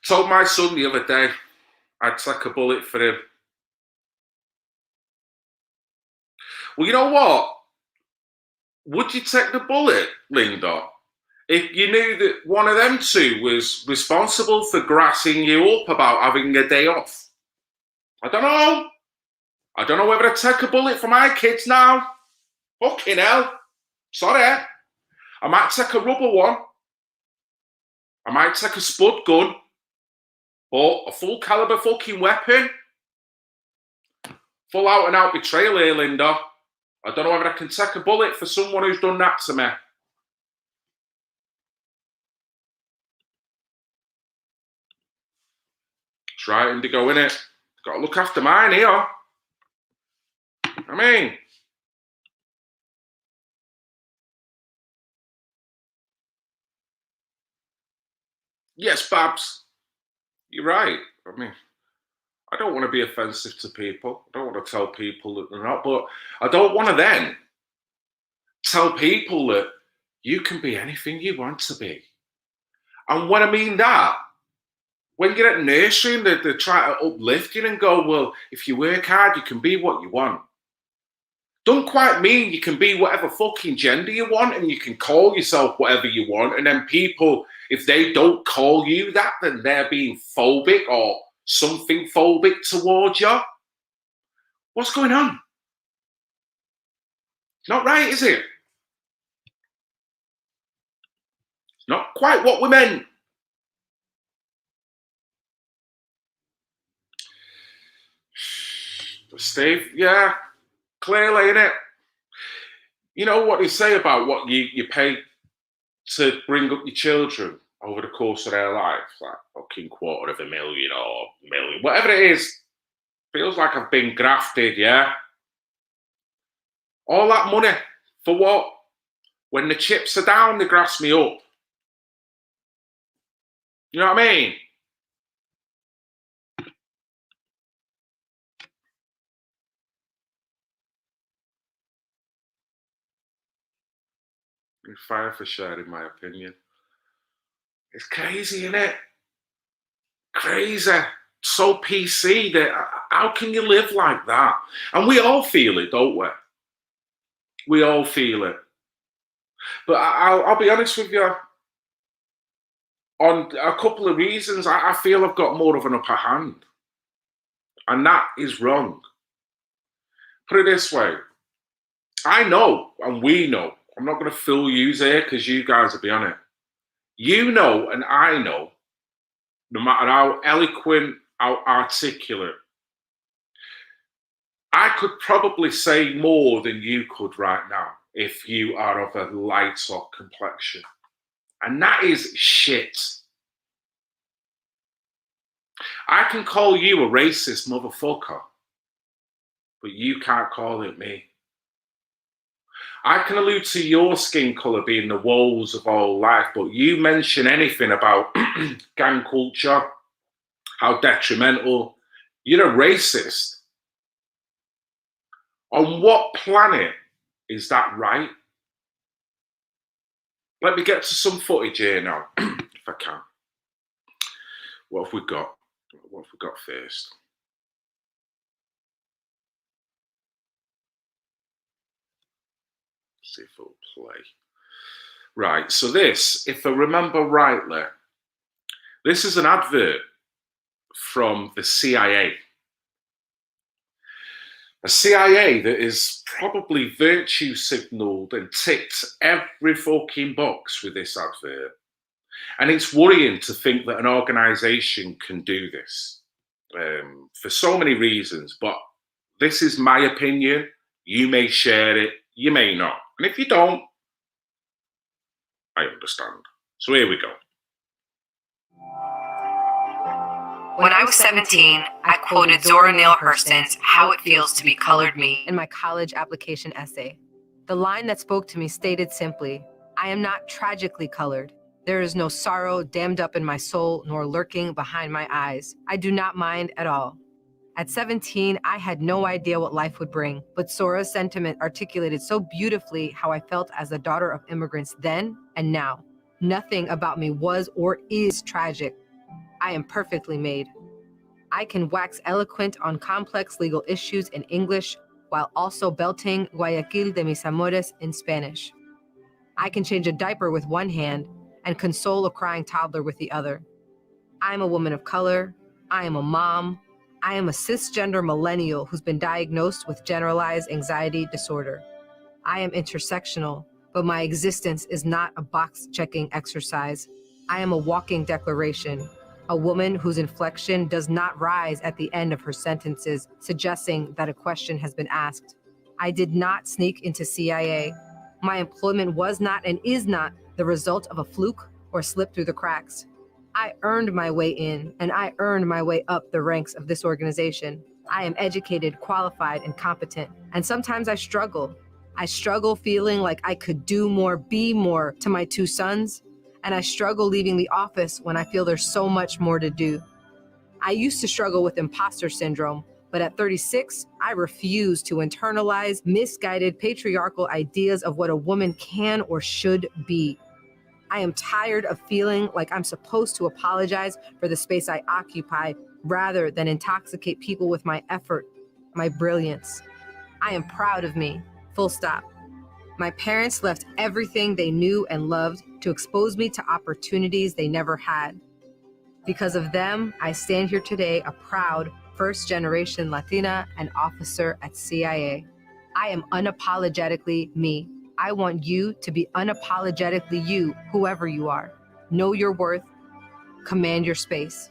Told my son the other day I'd take a bullet for him. Well, you know what? Would you take the bullet, Linda, if you knew that one of them two was responsible for grassing you up about having a day off? I don't know. I don't know whether to take a bullet for my kids now. Fucking hell. Sorry. I might take a rubber one. I might take a spud gun. But a full caliber fucking weapon? Full out and out betrayal here, Linda. I don't know whether I can take a bullet for someone who's done that to me. It's right, Indigo, innit? Got to look after mine here. I mean, yes, Babs, you're right. I mean, I don't want to be offensive to people. I don't want to tell people that they're not, but I don't want to then tell people that you can be anything you want to be. And when I mean that, when you're at nursery and they try to uplift you and go, well, if you work hard, you can be what you want. Don't quite mean you can be whatever fucking gender you want and you can call yourself whatever you want. And then people, if they don't call you that, then they're being phobic or something phobic towards you. What's going on? Not right, is it? It's not quite what we meant. Steve, yeah, clearly, innit? You know what they say about what you pay to bring up your children over the course of their life? Like fucking $250,000 or million, whatever it is. Feels like I've been grafted, yeah? All that money, for what? When the chips are down, they grass me up. You know what I mean? You're fire for sharing my opinion. It's crazy, isn't it? Crazy. So PC that how can you live like that? And we all feel it, don't we? We all feel it. But I'll be honest with you. On a couple of reasons, I feel I've got more of an upper hand. And that is wrong. Put it this way. I know, and we know, I'm not going to fool you here because you guys will be on it. You know, and I know, no matter how eloquent, how articulate, I could probably say more than you could right now if you are of a lighter complexion. And that is shit. I can call you a racist motherfucker, but you can't call it me. I can allude to your skin colour being the woes of all life, but you mention anything about gang culture, how detrimental, you're a racist. On what planet is that right? Let me get to some footage here now, if I can. What have we got? What have we got first? See if it'll play. Right, so this, if I remember rightly, this is an advert from the CIA. A CIA that is probably virtue signaled and ticked every fucking box with this advert. And it's worrying to think that an organization can do this for so many reasons. But this is my opinion. You may share it, you may not. And if you don't, I understand. So here we go. When I was 17, I quoted Zora Neale Hurston's How It Feels to Be Colored Me in my college application essay. The line that spoke to me stated simply, I am not tragically colored. There is no sorrow dammed up in my soul nor lurking behind my eyes. I do not mind at all. At 17, I had no idea what life would bring, but Zora's sentiment articulated so beautifully how I felt as a daughter of immigrants then and now. Nothing about me was or is tragic. I am perfectly made. I can wax eloquent on complex legal issues in English while also belting Guayaquil de mis amores in Spanish. I can change a diaper with one hand and console a crying toddler with the other. I am a woman of color. I am a mom. I am a cisgender millennial who's been diagnosed with generalized anxiety disorder. I am intersectional, but my existence is not a box-checking exercise. I am a walking declaration, a woman whose inflection does not rise at the end of her sentences, suggesting that a question has been asked. I did not sneak into CIA. My employment was not and is not the result of a fluke or slip through the cracks. I earned my way in, and I earned my way up the ranks of this organization. I am educated, qualified, and competent, and sometimes I struggle. I struggle feeling like I could do more, be more to my two sons, and I struggle leaving the office when I feel there's so much more to do. I used to struggle with imposter syndrome, but at 36, I refuse to internalize misguided patriarchal ideas of what a woman can or should be. I am tired of feeling like I'm supposed to apologize for the space I occupy rather than intoxicate people with my effort, my brilliance. I am proud of me, full stop. My parents left everything they knew and loved to expose me to opportunities they never had. Because of them, I stand here today a proud first-generation Latina and officer at CIA. I am unapologetically me. I want you to be unapologetically you, whoever you are. Know your worth, command your space.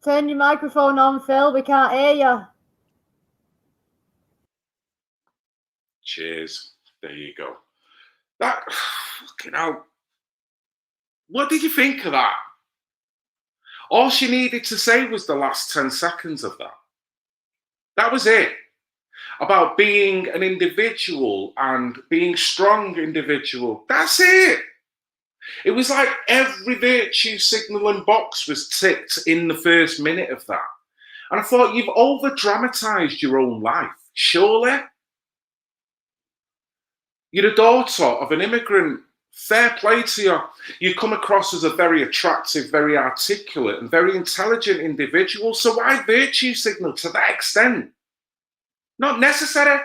Turn your microphone on, Phil. We can't hear you. Cheers. There you go. That, fucking hell. What did you think of that? All she needed to say was the last 10 seconds of that. That was it. About being an individual and being strong individual. That's it. It was like every virtue signal and box was ticked in the first minute of that. And I thought, you've over-dramatized your own life, surely. You're a daughter of an immigrant. Fair play to you. You come across as a very attractive, very articulate, and very intelligent individual. So why virtue signal to that extent? Not necessary.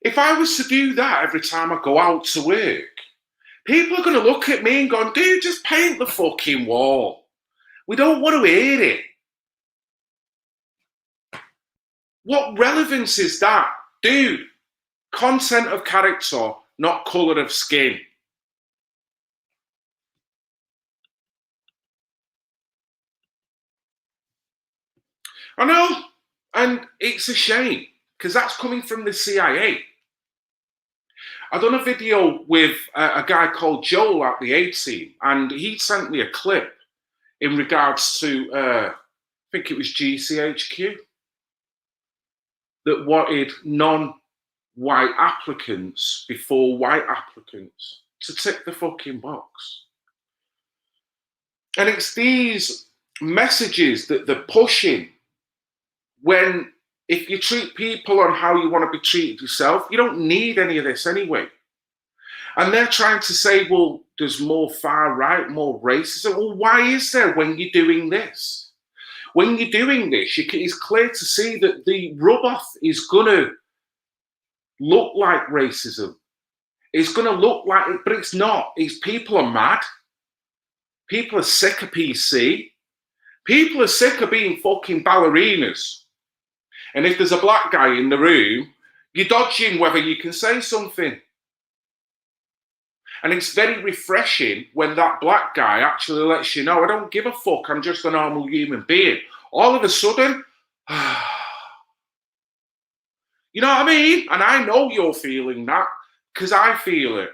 If I was to do that every time I go out to work, people are going to look at me and go, dude, just paint the fucking wall. We don't want to hear it. What relevance is that? Dude, content of character, not colour of skin. I know, and it's a shame, because that's coming from the CIA. I done a video with a guy called Joel at the A-Team, and he sent me a clip in regards to, I think it was GCHQ, that wanted non-white applicants before white applicants to tick the fucking box. And it's these messages that they're pushing when, if you treat people on how you want to be treated yourself, you don't need any of this anyway. And they're trying to say, well, there's more far right, more racism. Well, why is there when you're doing this? When you're doing this, it's clear to see that the rub-off is going to look like racism. It's going to look like it, but it's not. It's people are mad. People are sick of PC. People are sick of being fucking ballerinas. And if there's a black guy in the room, you're dodging whether you can say something. And it's very refreshing when that black guy actually lets you know, I don't give a fuck, I'm just a normal human being. All of a sudden, you know what I mean? And I know you're feeling that, because I feel it.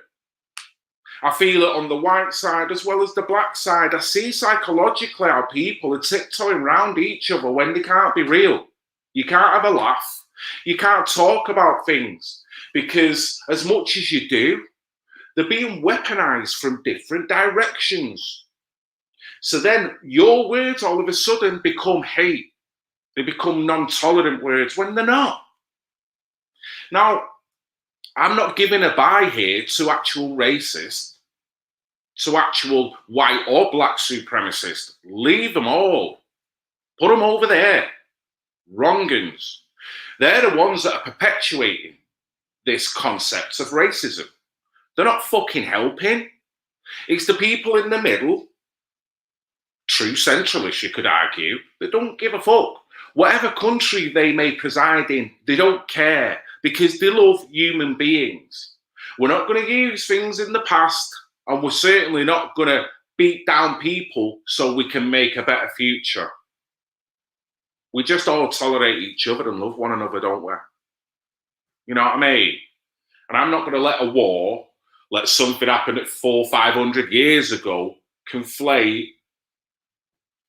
I feel it on the white side as well as the black side. I see psychologically how people are tiptoeing around each other when they can't be real. You can't have a laugh. You can't talk about things, because as much as you do, they're being weaponized from different directions. So then your words all of a sudden become hate. They become non-tolerant words when they're not. Now, I'm not giving a bye here to actual racists, to actual white or black supremacists. Leave them all. Put them over there. Wrong-uns. They're the ones that are perpetuating this concept of racism. They're not fucking helping. It's the people in the middle, true centralists, you could argue, that don't give a fuck. Whatever country they may preside in, they don't care, because they love human beings. We're not going to use things in the past, and we're certainly not going to beat down people so we can make a better future. We just all tolerate each other and love one another, don't we? You know what I mean? And I'm not going to let a war, let something happen at 400-500 years ago, conflate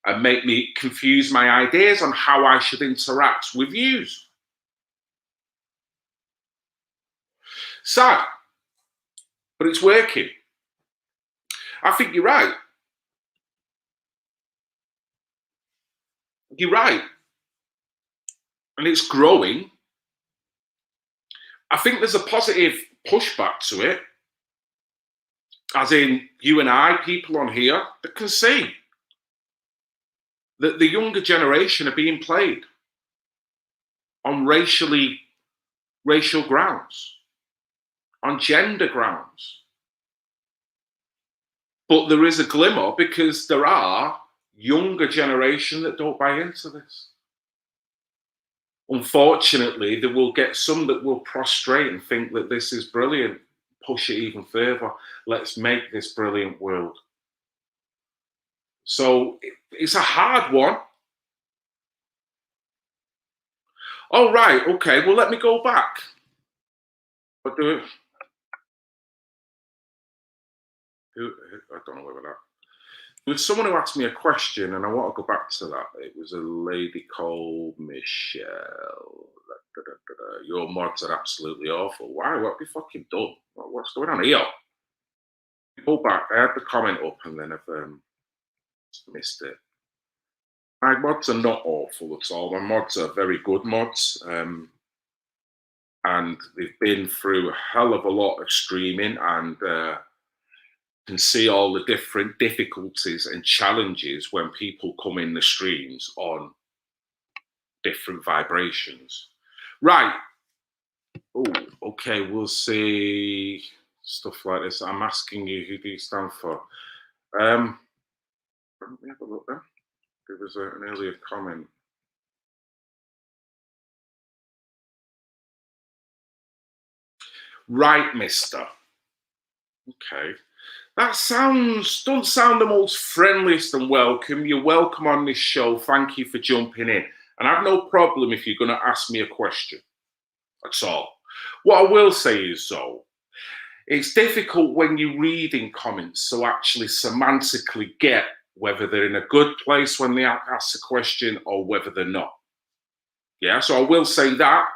and make me confuse my ideas on how I should interact with yous. Sad, but it's working. I think you're right. You're right. And it's growing. I think there's a positive pushback to it, as in you and I, people on here, that can see that the younger generation are being played on racial grounds, on gender grounds. But there is a glimmer, because there are younger generation that don't buy into this. Unfortunately, there will get some that will prostrate and think that this is brilliant, push it even further. Let's make this brilliant world. So it's a hard one. Oh, right, okay, well, let me go back. But I don't know whether that. There was someone who asked me a question, and I want to go back to that. It was a lady called Michelle. Your mods are absolutely awful. Why? What have we fucking done? What's going on here? Go back. I had the comment up, and then I've missed it. My mods are not awful at all. My mods are very good mods. And they've been through a hell of a lot of streaming, and can see all the different difficulties and challenges when people come in the streams on different vibrations. Right. Oh, okay, we'll see stuff like this. I'm asking you, who do you stand for? Let me have a look there. There was an earlier comment. Right, mister. Okay. That don't sound the most friendliest and welcome. You're welcome on this show. Thank you for jumping in. And I have no problem if you're going to ask me a question. That's all. What I will say is, though, it's difficult when you're reading comments to actually semantically get whether they're in a good place when they ask a question or whether they're not. Yeah, so I will say that.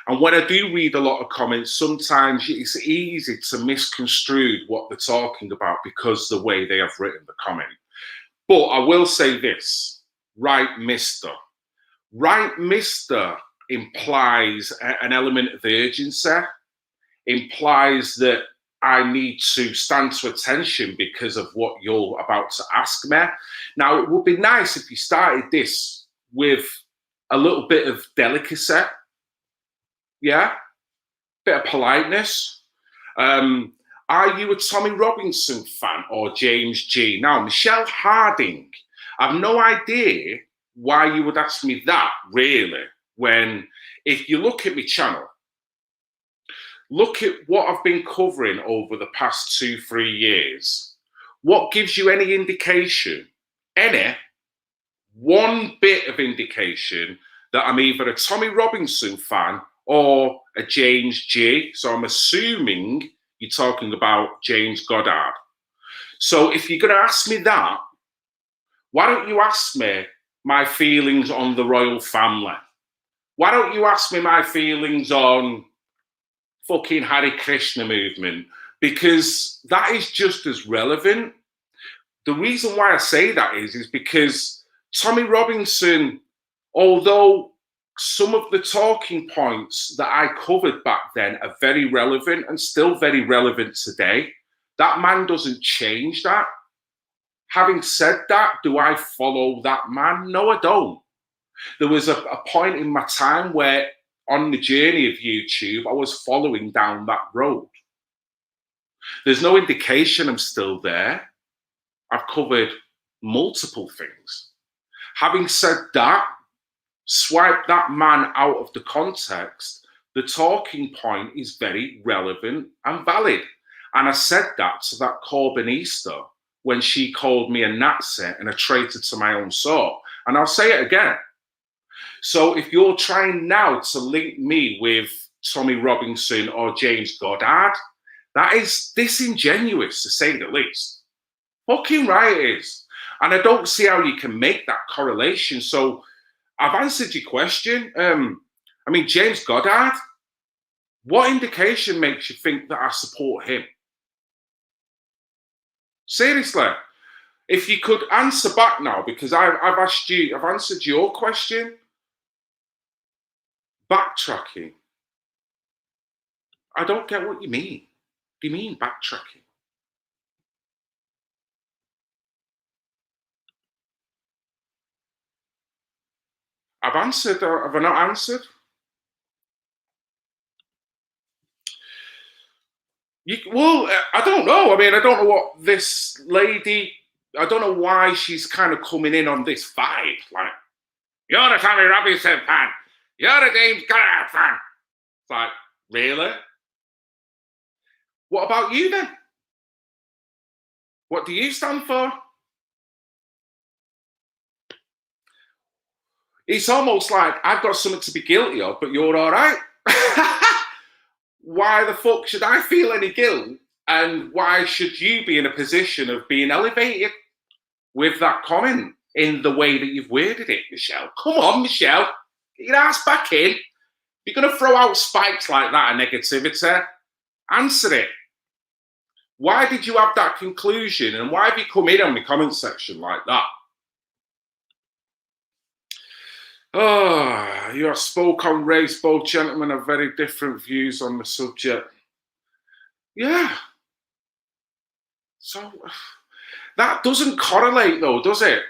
And when I do read a lot of comments, sometimes it's easy to misconstrue what they're talking about because the way they have written the comment. But I will say this, right, mister. Right, mister implies an element of urgency, implies that I need to stand to attention because of what you're about to ask me. Now, it would be nice if you started this with a little bit of delicacy. Yeah, bit of politeness. Are you a Tommy Robinson fan or James G? Now, Michelle Harding, I've no idea why you would ask me that, really, when if you look at my channel, look at what I've been covering over the past 2-3 years. What gives you any indication, one bit of indication that I'm either a Tommy Robinson fan or a James G? So I'm assuming you're talking about James Goddard. So if you're going to ask me that, why don't you ask me my feelings on the royal family? Why don't you ask me my feelings on fucking Hare Krishna movement? Because that is just as relevant. The reason why I say that is because Tommy Robinson, although some of the talking points that I covered back then are very relevant and still very relevant today, that man doesn't change that. Having said that, do I follow that man? No, I don't. There was a point in my time where on the journey of YouTube, I was following down that road. There's no indication I'm still there. I've covered multiple things. Having said that, swipe that man out of the context, the talking point is very relevant and valid. And I said that to that Corbynista when she called me a Nazi and a traitor to my own sort. And I'll say it again. So if you're trying now to link me with Tommy Robinson or James Goddard, that is disingenuous, to say the least. Fucking right it is. And I don't see how you can make that correlation. So I've answered your question. I mean, James Goddard, what indication makes you think that I support him? Seriously, if you could answer back now, because I've answered your question. Backtracking. I don't get what you mean. What do you mean backtracking? I've answered, or have I not answered? I don't know. I mean, I don't know what this lady, I don't know why she's kind of coming in on this vibe. Like, you're a Tommy Robinson fan. You're a James Goddard fan. It's like, really? What about you then? What do you stand for? It's almost like I've got something to be guilty of, but you're all right. Why the fuck should I feel any guilt? And why should you be in a position of being elevated with that comment in the way that you've worded it, Michelle? Come on, Michelle. Get your ass back in. If you're going to throw out spikes like that of negativity, answer it. Why did you have that conclusion? And why have you come in on the comment section like that? Oh, you have spoke on race. Both gentlemen have very different views on the subject. Yeah. So that doesn't correlate though, does it?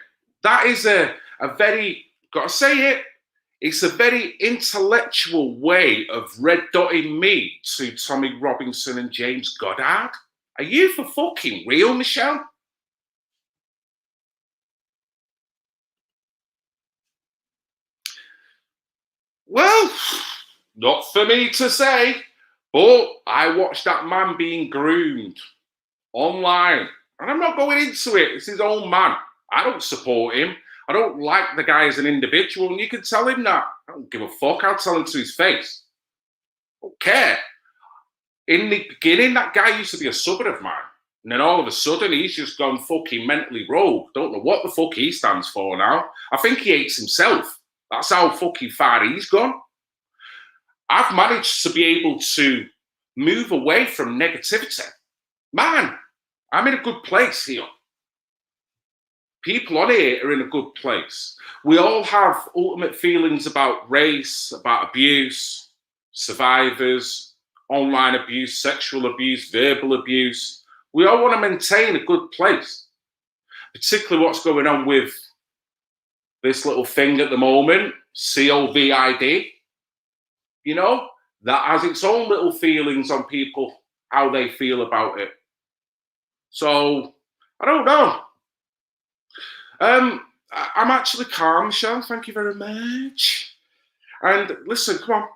That is a very, got to say it, it's a very intellectual way of red dotting me to Tommy Robinson and James Goddard. Are you for fucking real, Michelle? Well, not for me to say, but I watched that man being groomed online. And I'm not going into it. It's his own man. I don't support him. I don't like the guy as an individual, and you can tell him that. I don't give a fuck. I'll tell him to his face. I don't care. In the beginning, that guy used to be a suburb of mine. And then all of a sudden, he's just gone fucking mentally rogue. Don't know what the fuck he stands for now. I think he hates himself. That's how fucking far he's gone. I've managed to be able to move away from negativity. Man, I'm in a good place here. People on here are in a good place. We all have ultimate feelings about race, about abuse, survivors, online abuse, sexual abuse, verbal abuse. We all want to maintain a good place, particularly what's going on with this little thing at the moment, COVID. You know, that has its own little feelings on people, how they feel about it. So I don't know. I'm actually calm, Michelle. Thank you very much. And listen, come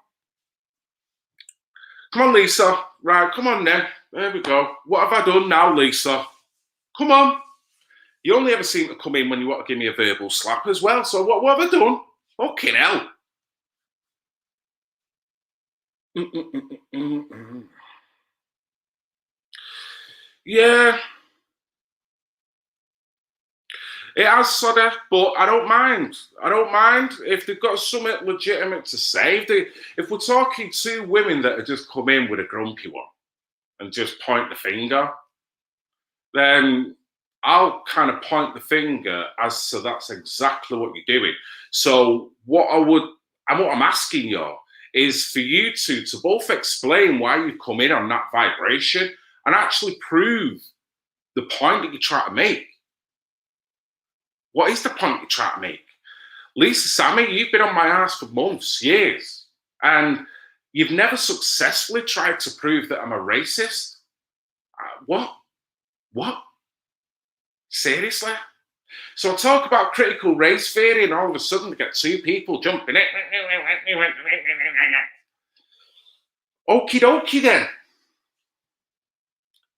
on, Lisa. Right, come on then. There we go. What have I done now, Lisa? Come on. You only ever seem to come in when you want to give me a verbal slap as well. So what have I done? Fucking hell. Yeah. It has, Sodder, but I don't mind. I don't mind if they've got something legitimate to say. If we're talking two women that have just come in with a grumpy one and just point the finger, then I'll kind of point the finger as to that's exactly what you're doing. So what I'm asking you is for you two to both explain why you've come in on that vibration and actually prove the point that you're trying to make. What is the point you're trying to make? Lisa, Sammy, you've been on my ass for months, years, and you've never successfully tried to prove that I'm a racist. What? Seriously? So I talk about critical race theory and all of a sudden we get two people jumping in. Okie dokie then.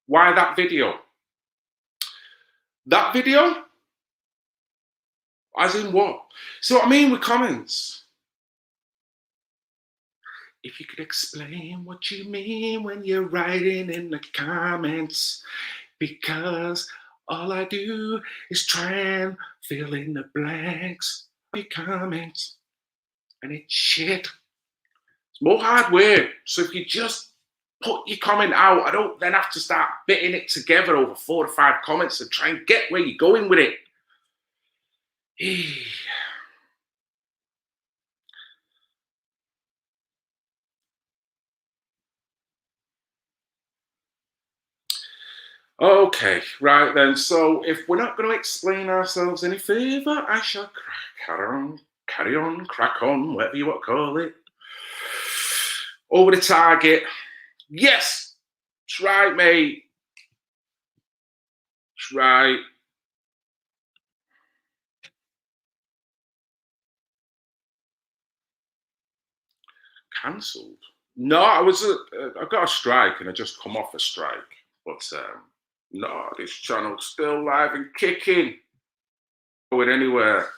Why that video? That video? As in what? So what I mean with comments. If you could explain what you mean when you're writing in the comments, because all I do is try and fill in the blanks of your comments, and it's shit. It's more hard work. So if you just put your comment out, I don't then have to start bitting it together over 4 or 5 comments and try and get where you're going with it. Okay, right then. So if we're not going to explain ourselves any further, I shall carry on, crack on, whatever you want to call it. Over the target. Yes, that's right, mate. That's right. Cancelled? No, I got a strike and I just come off a strike. But no, this channel's still live and kicking. Going anywhere.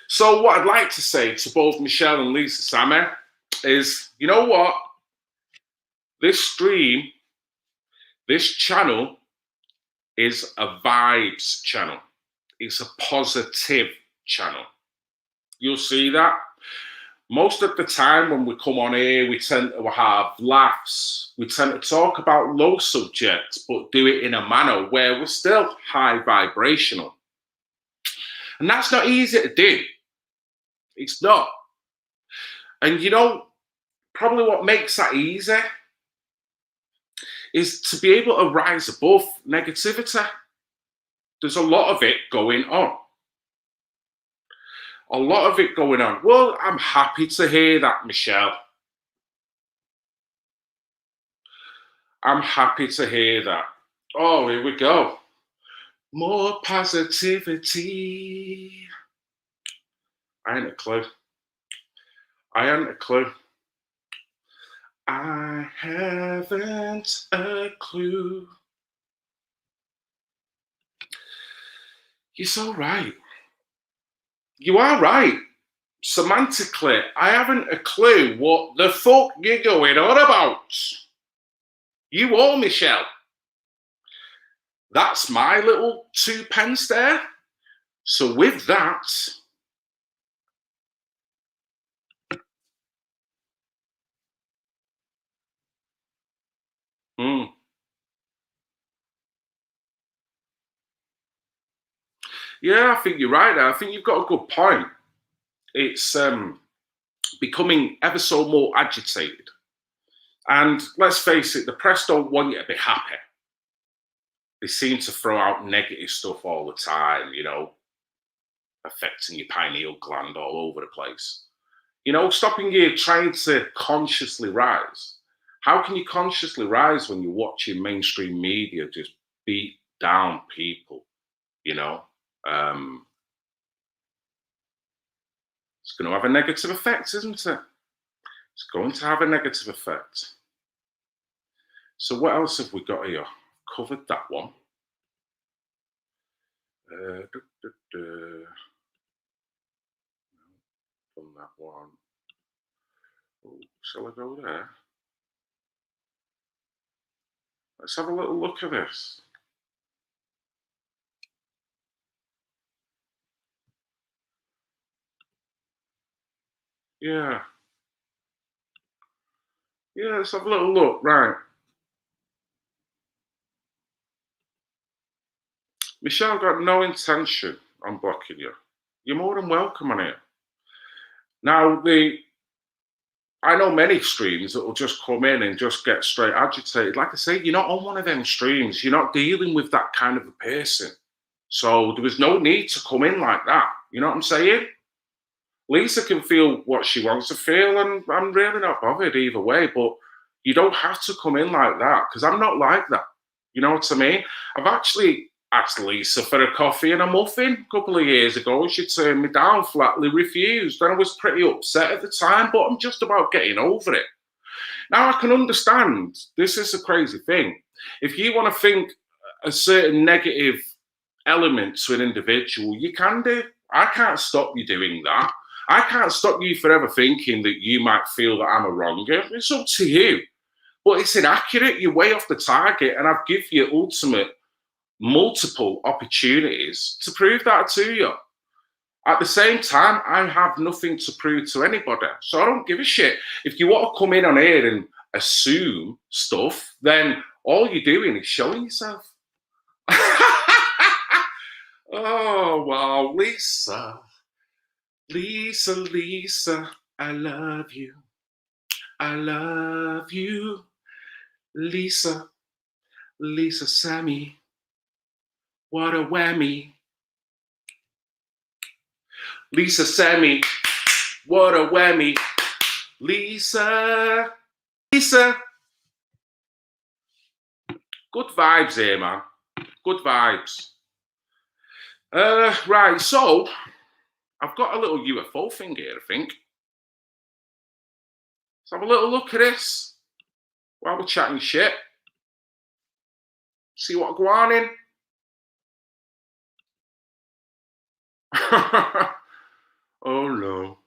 So what I'd like to say to both Michelle and Lisa Sammy is, you know what? This stream, this channel is a vibes channel. It's a positive channel. You'll see that. Most of the time when we come on here, we tend to have laughs. We tend to talk about low subjects, but do it in a manner where we're still high vibrational. And that's not easy to do. It's not. And you know, probably what makes that easy is to be able to rise above negativity. There's a lot of it going on. A lot of it going on. Well, I'm happy to hear that, Michelle. I'm happy to hear that. Oh, here we go. More positivity. I ain't a clue. I haven't a clue. I haven't a clue. You're so right. You are right. Semantically, I haven't a clue what the fuck you're going on about. You or Michelle. That's my little 2 pence there. So with that, yeah, I think you're right there. I think you've got a good point. It's becoming ever so more agitated. And let's face it, the press don't want you to be happy. They seem to throw out negative stuff all the time, you know, affecting your pineal gland all over the place. You know, stopping you trying to consciously rise. How can you consciously rise when you're watching mainstream media just beat down people? You know, it's going to have a negative effect, isn't it? It's going to have a negative effect. So what else have we got here? Covered that one. Done that one. Oh, shall I go there? Let's have a little look at this. Yeah. Yeah, let's have a little look. Right. Michelle got no intention on blocking you. You're more than welcome on here. Now, I know many streams that will just come in and just get straight agitated. Like I say, you're not on one of them streams. You're not dealing with that kind of a person. So there was no need to come in like that. You know what I'm saying? Lisa can feel what she wants to feel, and I'm really not bothered either way. But you don't have to come in like that, because I'm not like that. You know what I mean? I've actually asked Lisa for a coffee and a muffin a couple of years ago, and she turned me down, flatly refused. And I was pretty upset at the time, but I'm just about getting over it. Now, I can understand, this is a crazy thing. If you want to think a certain negative element to an individual, you can do. I can't stop you doing that. I can't stop you forever thinking that you might feel that I'm a wronger. It's up to you. But it's inaccurate. You're way off the target, and I've given you multiple opportunities to prove that to you. At the same time, I have nothing to prove to anybody, so I don't give a shit. If you want to come in on here and assume stuff, then all you're doing is showing yourself. Oh, wow, Lisa. Lisa, I love you. I love you. Lisa, Sammy. What a whammy. Lisa, Sammy. What a whammy. Lisa. Good vibes here, man. Good vibes. Right, so I've got a little UFO thing here, I think. Let's have a little look at this while we're chatting shit. See what go on in. Oh no.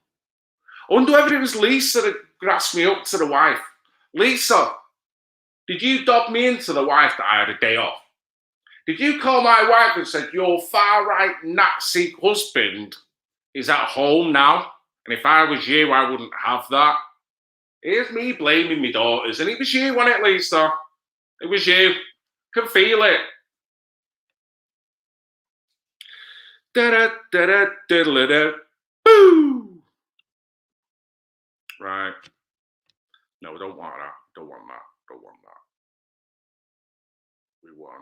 I wonder whether it was Lisa that grasped me up to the wife. Lisa, did you dob me into the wife that I had a day off? Did you call my wife and said, your far-right Nazi husband is at home now? And if I was you, I wouldn't have that. Here's me blaming my daughters. And it was you, wasn't it, Lisa? It was you. Can feel it. Da-da-da-da-da-da-da. Boo! Right. No, we don't want that. Don't want that. Don't want that. We want...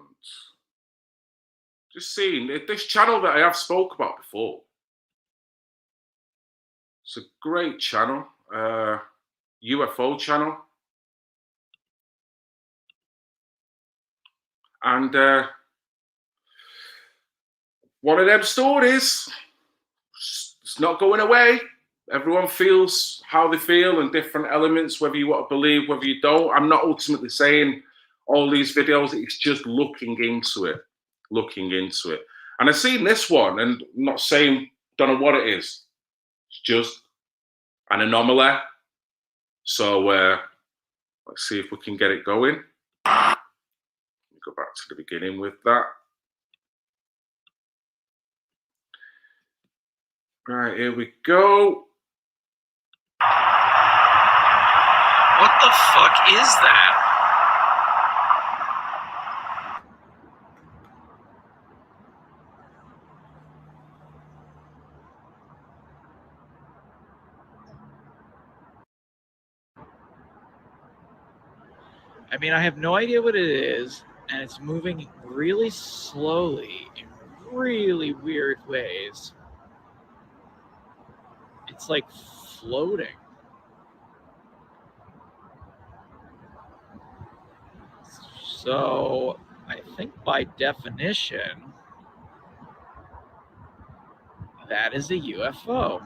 Just seeing this channel that I have spoke about before. It's a great channel. UFO channel. And one of them stories, it's not going away. Everyone feels how they feel and different elements, whether you want to believe, whether you don't. I'm not ultimately saying all these videos, it's just looking into it. And I've seen this one, and I'm not saying, don't know what it is. It's just an anomaly. So let's see if we can get it going. Go back to the beginning with that. Right, here we go. What the fuck is that? I mean, I have no idea what it is, and it's moving really slowly in really weird ways. It's like floating. So I think by definition, that is a UFO.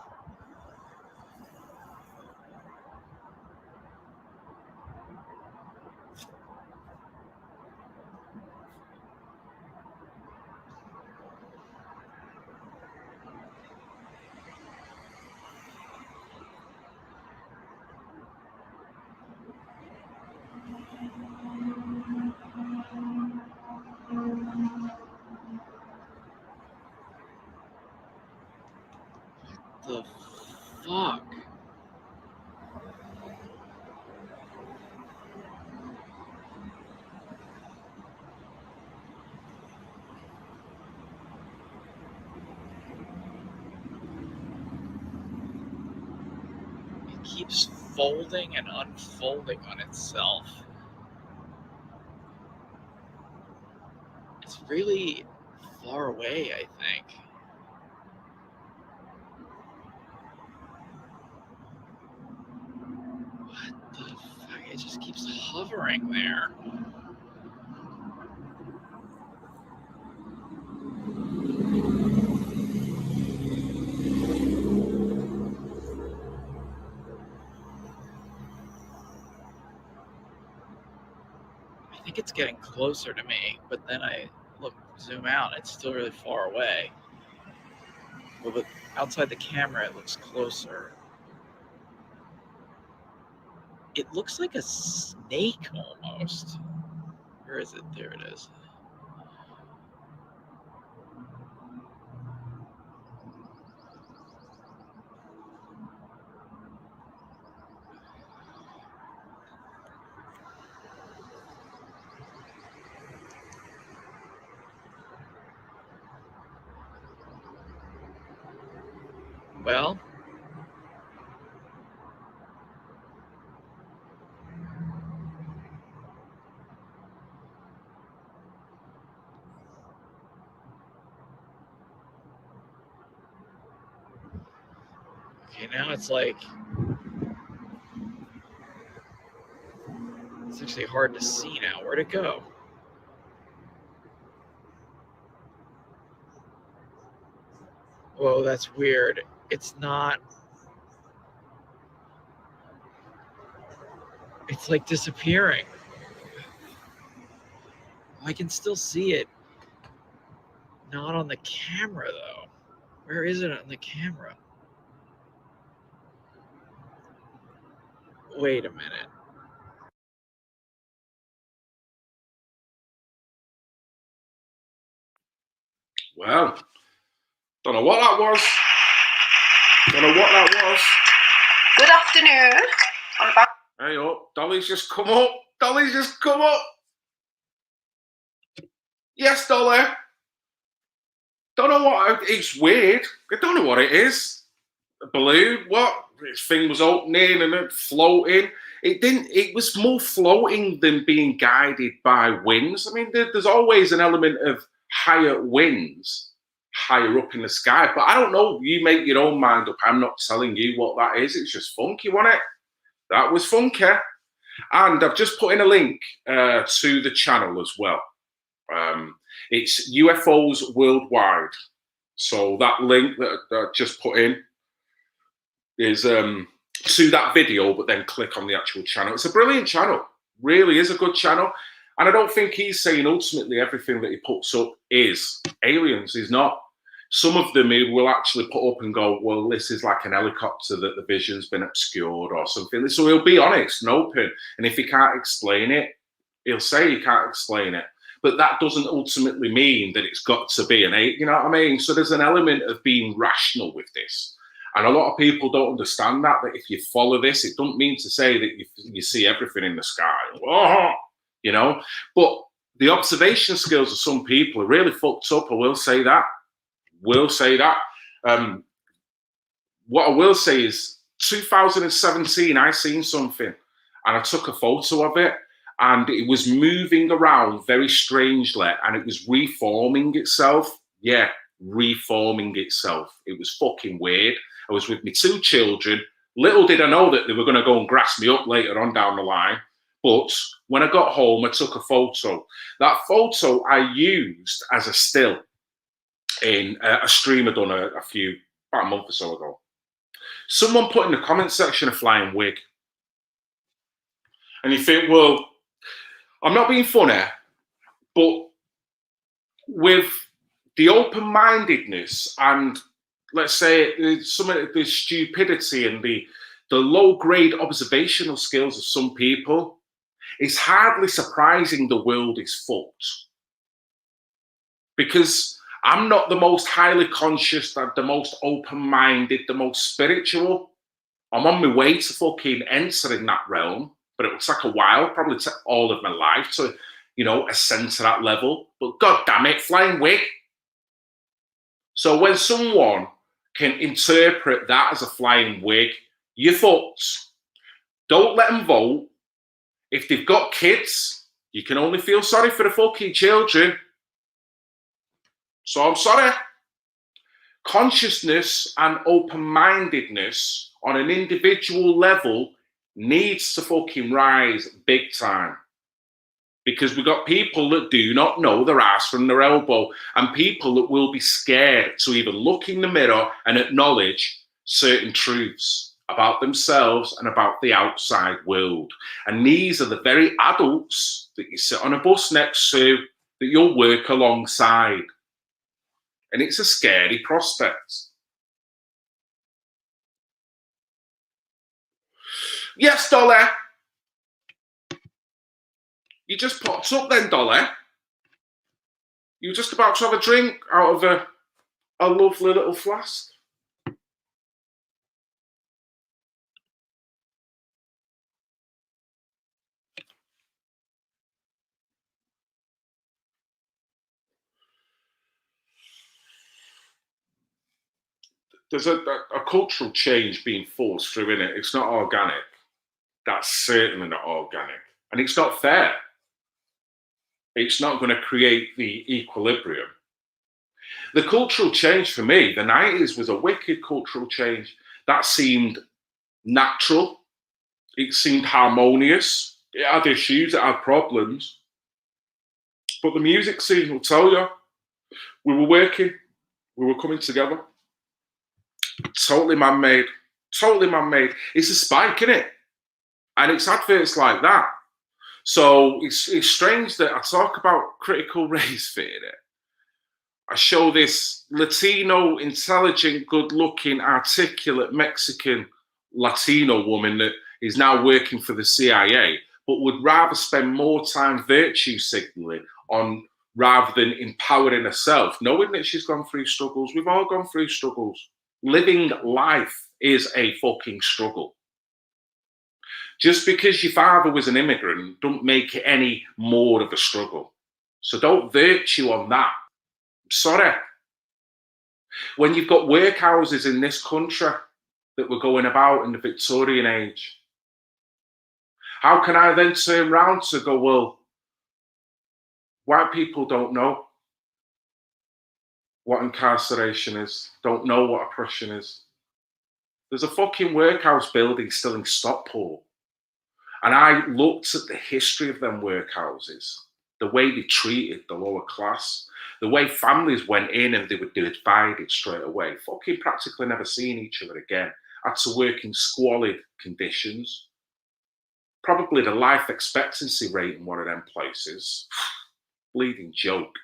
The fuck? It keeps folding and unfolding on itself. It's really far away, I think. What the fuck? It just keeps hovering there. I think it's getting closer to me, but then I zoom out, it's still really far away. But outside the camera, it looks closer. It looks like a snake almost. Where is it? There it is. Well, okay, now it's like, it's actually hard to see now. Where'd it go? Whoa, that's weird. It's not. It's like disappearing. I can still see it. Not on the camera, though. Where is it on the camera? Wait a minute. Well, don't know what that was. Don't know what that was. Good afternoon. I'm back. Hey up, Dolly's just come up. Dolly's just come up. Yes, Dolly. Don't know what, it's weird. I don't know what it is. A balloon, what? This thing was opening and then floating. It was more floating than being guided by winds. I mean, there's always an element of higher winds higher up in the sky, but I don't know. You make your own mind up. I'm not telling you what that is. It's just funky, wasn't it? That was funky. And I've just put in a link to the channel as well. It's UFOs Worldwide. So that link that I just put in is to that video, but then click on the actual channel. It's a brilliant channel. Really is a good channel. And I don't think he's saying ultimately everything that he puts up is aliens. He's not. Some of them he will actually put up and go, well, this is like an helicopter that the vision's been obscured or something. So he'll be honest and open. And if he can't explain it, he'll say he can't explain it. But that doesn't ultimately mean that it's got to be an alien. You know what I mean? So there's an element of being rational with this. And a lot of people don't understand that if you follow this, it doesn't mean to say that you see everything in the sky. Whoa, you know? But the observation skills of some people are really fucked up. I will say that. What I will say is 2017, I seen something and I took a photo of it and it was moving around very strangely and it was reforming itself. Yeah, reforming itself. It was fucking weird. I was with my 2 children. Little did I know that they were going to go and grass me up later on down the line. But when I got home, I took a photo. That photo I used as a still in a stream I'd done about a month or so ago. Someone put in the comment section a flying wig. And you think, well, I'm not being funny, but with the open-mindedness and, let's say, some of the stupidity and the low-grade observational skills of some people, it's hardly surprising the world is fucked. Because I'm not the most highly conscious, the most open-minded, the most spiritual. I'm on my way to fucking entering that realm, but it will take a while, probably take all of my life to, ascend to that level. But God damn it, flying wig. So when someone can interpret that as a flying wig, you're fucked. Don't let them vote. If they've got kids, you can only feel sorry for the fucking children. So I'm sorry. Consciousness and open-mindedness on an individual level needs to fucking rise big time. Because we've got people that do not know their ass from their elbow, and people that will be scared to even look in the mirror and acknowledge certain truths about themselves and about the outside world. And these are the very adults that you sit on a bus next to, that you'll work alongside. And it's a scary prospect. Yes, Dolly. You just popped up then, Dolly. You were just about to have a drink out of a lovely little flask. There's a cultural change being forced through, innit? It's not organic. That's certainly not organic. And it's not fair. It's not going to create the equilibrium. The cultural change for me, the 90s was a wicked cultural change. That seemed natural. It seemed harmonious. It had issues, it had problems. But the music scene will tell you, we were working, we were coming together. Totally man-made. Totally man-made. It's a spike, innit? And it's adverts like that. So it's strange that I talk about critical race theory. I show this Latino, intelligent, good-looking, articulate Mexican Latino woman that is now working for the CIA, but would rather spend more time virtue signaling on rather than empowering herself, knowing that she's gone through struggles. We've all gone through struggles. Living life is a fucking struggle. Just because your father was an immigrant don't make it any more of a struggle. So don't virtue on that. Sorry. When you've got workhouses in this country that were going about in the Victorian age, how can I then turn around to go, well, white people don't know what incarceration is, don't know what oppression is. There's a fucking workhouse building still in Stockport. And I looked at the history of them workhouses, the way they treated the lower class, the way families went in and they were divided straight away, fucking practically never seeing each other again, had to work in squalid conditions. Probably the life expectancy rate in one of them places, bleeding joke.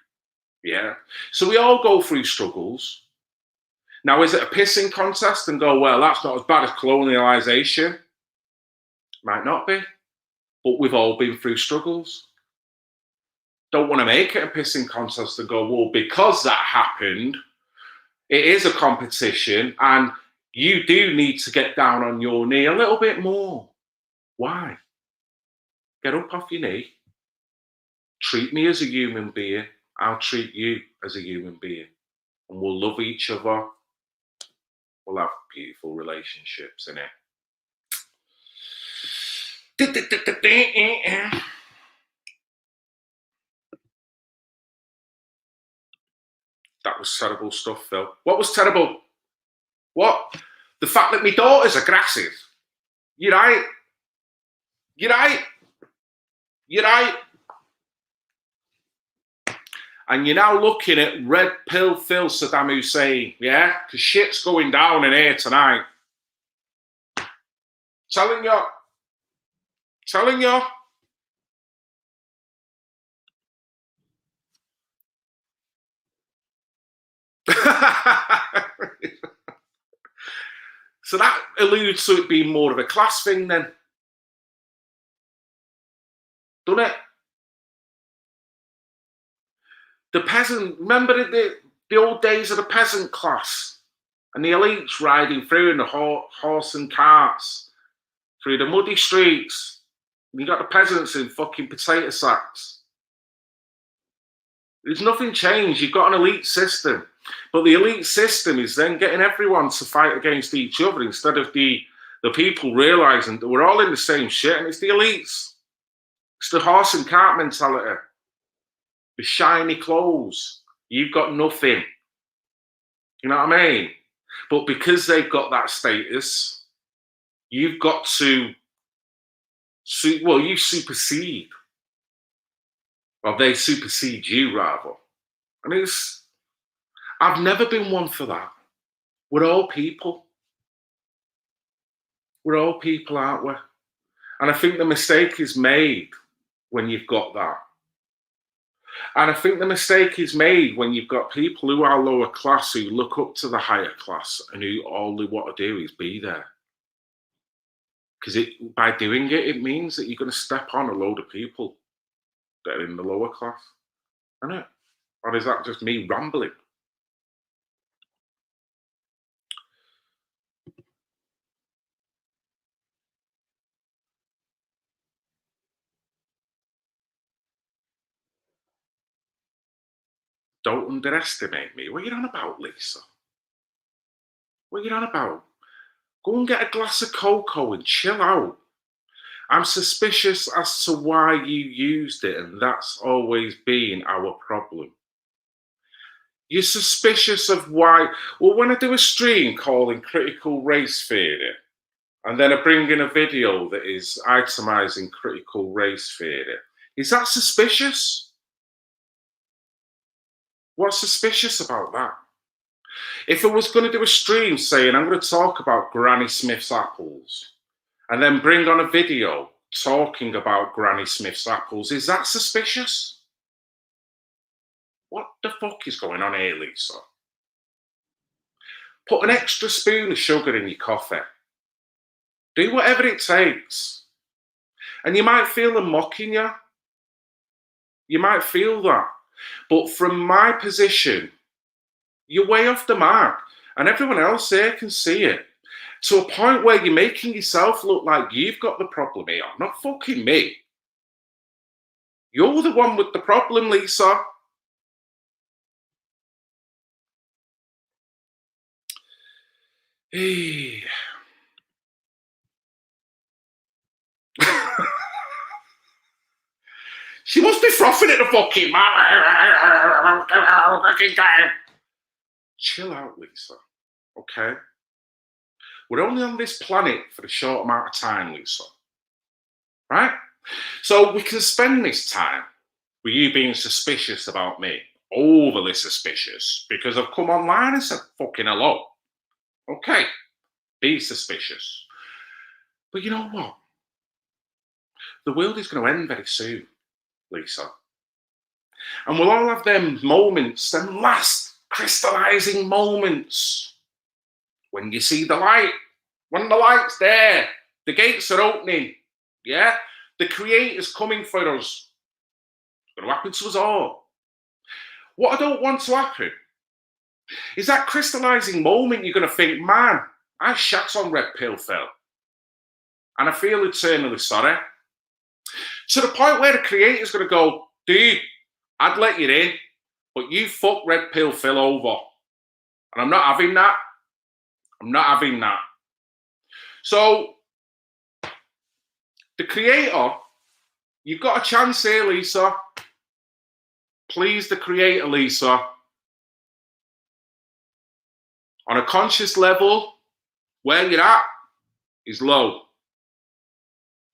Yeah. So we all go through struggles. Now, is it a pissing contest and go, well, that's not as bad as colonialisation? Might not be. But we've all been through struggles. Don't want to make it a pissing contest and go, well, because that happened, it is a competition and you do need to get down on your knee a little bit more. Why? Get up off your knee. Treat me as a human being. I'll treat you as a human being. And we'll love each other. We'll have beautiful relationships, innit? That was terrible stuff, Phil. What was terrible? What? The fact that my daughter's aggressive. You're right. You're right. You're right. And you're now looking at Red Pill Phil Saddam Hussein, yeah? Because shit's going down in here tonight. Telling you. Telling you. So that alludes to it being more of a class thing then. Doesn't it? The peasant, remember the old days of the peasant class and the elites riding through in the horse and carts through the muddy streets. And you got the peasants in fucking potato sacks. There's nothing changed. You've got an elite system. But the elite system is then getting everyone to fight against each other instead of the people realising that we're all in the same shit, and it's the elites. It's the horse and cart mentality. The shiny clothes. You've got nothing. You know what I mean? But because they've got that status, you've got to, you supersede. Or they supersede you, rather. I mean, I've never been one for that. We're all people. We're all people, aren't we? And I think the mistake is made when you've got that. And I think the mistake is made when you've got people who are lower class who look up to the higher class and who all they want to do is be there. Because by doing it, it means that you're going to step on a load of people that are in the lower class. Isn't it? Or is that just me rambling? Don't underestimate me. What are you on about, Lisa? What are you on about? Go and get a glass of cocoa and chill out. I'm suspicious as to why you used it, and that's always been our problem. You're suspicious of why. Well, when I do a stream calling critical race theory, and then I bring in a video that is itemizing critical race theory, is that suspicious? What's suspicious about that? If I was going to do a stream saying I'm going to talk about Granny Smith's apples and then bring on a video talking about Granny Smith's apples, is that suspicious? What the fuck is going on here, Lisa? Put an extra spoon of sugar in your coffee. Do whatever it takes. And you might feel them mocking you. You might feel that. But from my position, you're way off the mark. And everyone else here can see it. To a point where you're making yourself look like you've got the problem here. Not fucking me. You're the one with the problem, Lisa. Hey. She must be frothing at the fucking time. Chill out, Lisa. Okay? We're only on this planet for a short amount of time, Lisa. Right? So we can spend this time with you being suspicious about me. Overly suspicious. Because I've come online and said fucking hello. Okay. Be suspicious. But you know what? The world is going to end very soon, Lisa. And we'll all have them moments, them last crystallizing moments. When you see the light, when the light's there, the gates are opening, yeah? The Creator's coming for us. It's going to happen to us all. What I don't want to happen is that crystallizing moment you're going to think, man, I shat on Red Pill Phil. And I feel eternally sorry. To the point where the Creator's going to go, dude, I'd let you in, but you fucked Red Pill Phil over. And I'm not having that. I'm not having that. So, the Creator, you've got a chance here, Lisa. Please the Creator, Lisa. On a conscious level, Where you're at is low.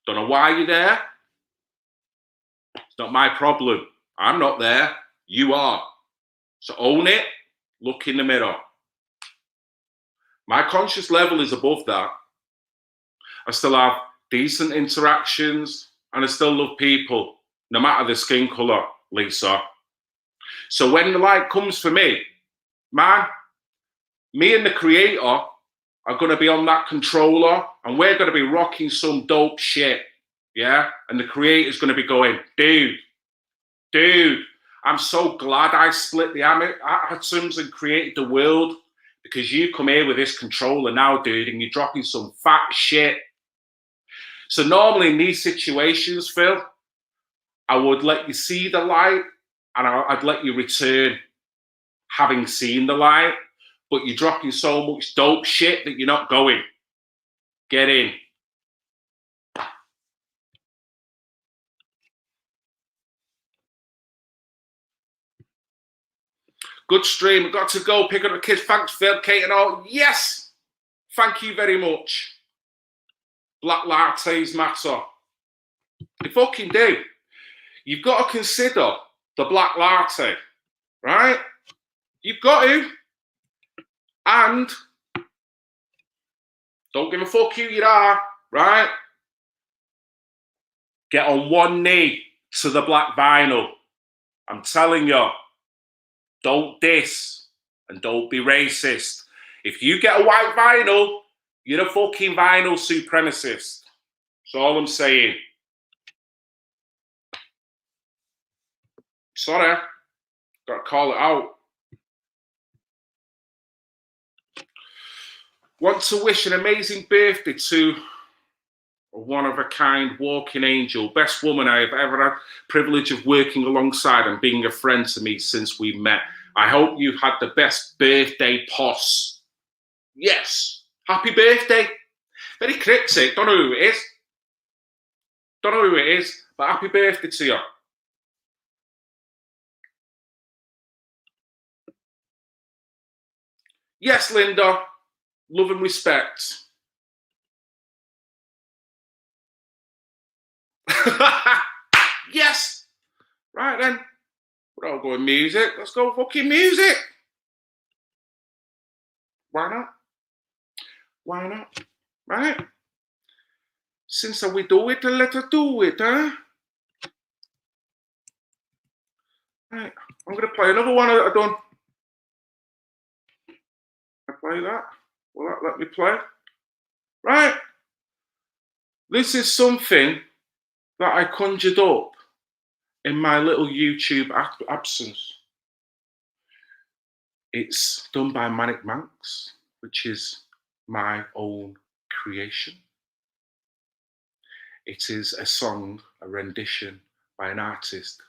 Don't know why you're there. It's not my problem. I'm not there. You are. So own it. Look in the mirror. My conscious level is above that. I still have decent interactions and I still love people, no matter the skin colour, Lisa. So when the light comes for me, man, me and the creator are going to be on that controller and we're going to be rocking some dope shit, yeah? And the creator's going to be going, dude, I'm so glad I split the atoms and created the world because you come here with this controller now, dude, and you're dropping some fat shit. So normally in these situations, Phil, I would let you see the light and I'd let you return having seen the light, but you're dropping so much dope shit that you're not going. Get in. Good stream. I've got to go pick up the kids. Thanks, Phil, Kate, and all. Yes. Thank you very much. Black lattes matter. They fucking do. You've got to consider the black latte, right? You've got to. And don't give a fuck who you are, right? Get on one knee to the black vinyl. I'm telling you. Don't diss and don't be racist. If you get a white vinyl, you're a fucking vinyl supremacist. That's all I'm saying. Sorry, got to call it out. Want to wish an amazing birthday to a one-of-a-kind walking angel, best woman I have ever had privilege of working alongside and being a friend to me since we met. I hope you had the best birthday poss. Yes, happy birthday. Very cryptic, don't know who it is. Don't know who it is, but happy birthday to you. Yes, Linda, love and respect. Yes. Right then. We're all going music. Let's go fucking music. Why not? Why not? Right? Since we do it, let us do it, huh? Right. I'm going to play another one I've done. I play that. Will that let me play? Right. This is something that I conjured up in my little YouTube absence. It's done by Manic Manx, which is my own creation. It is a song, a rendition by an artist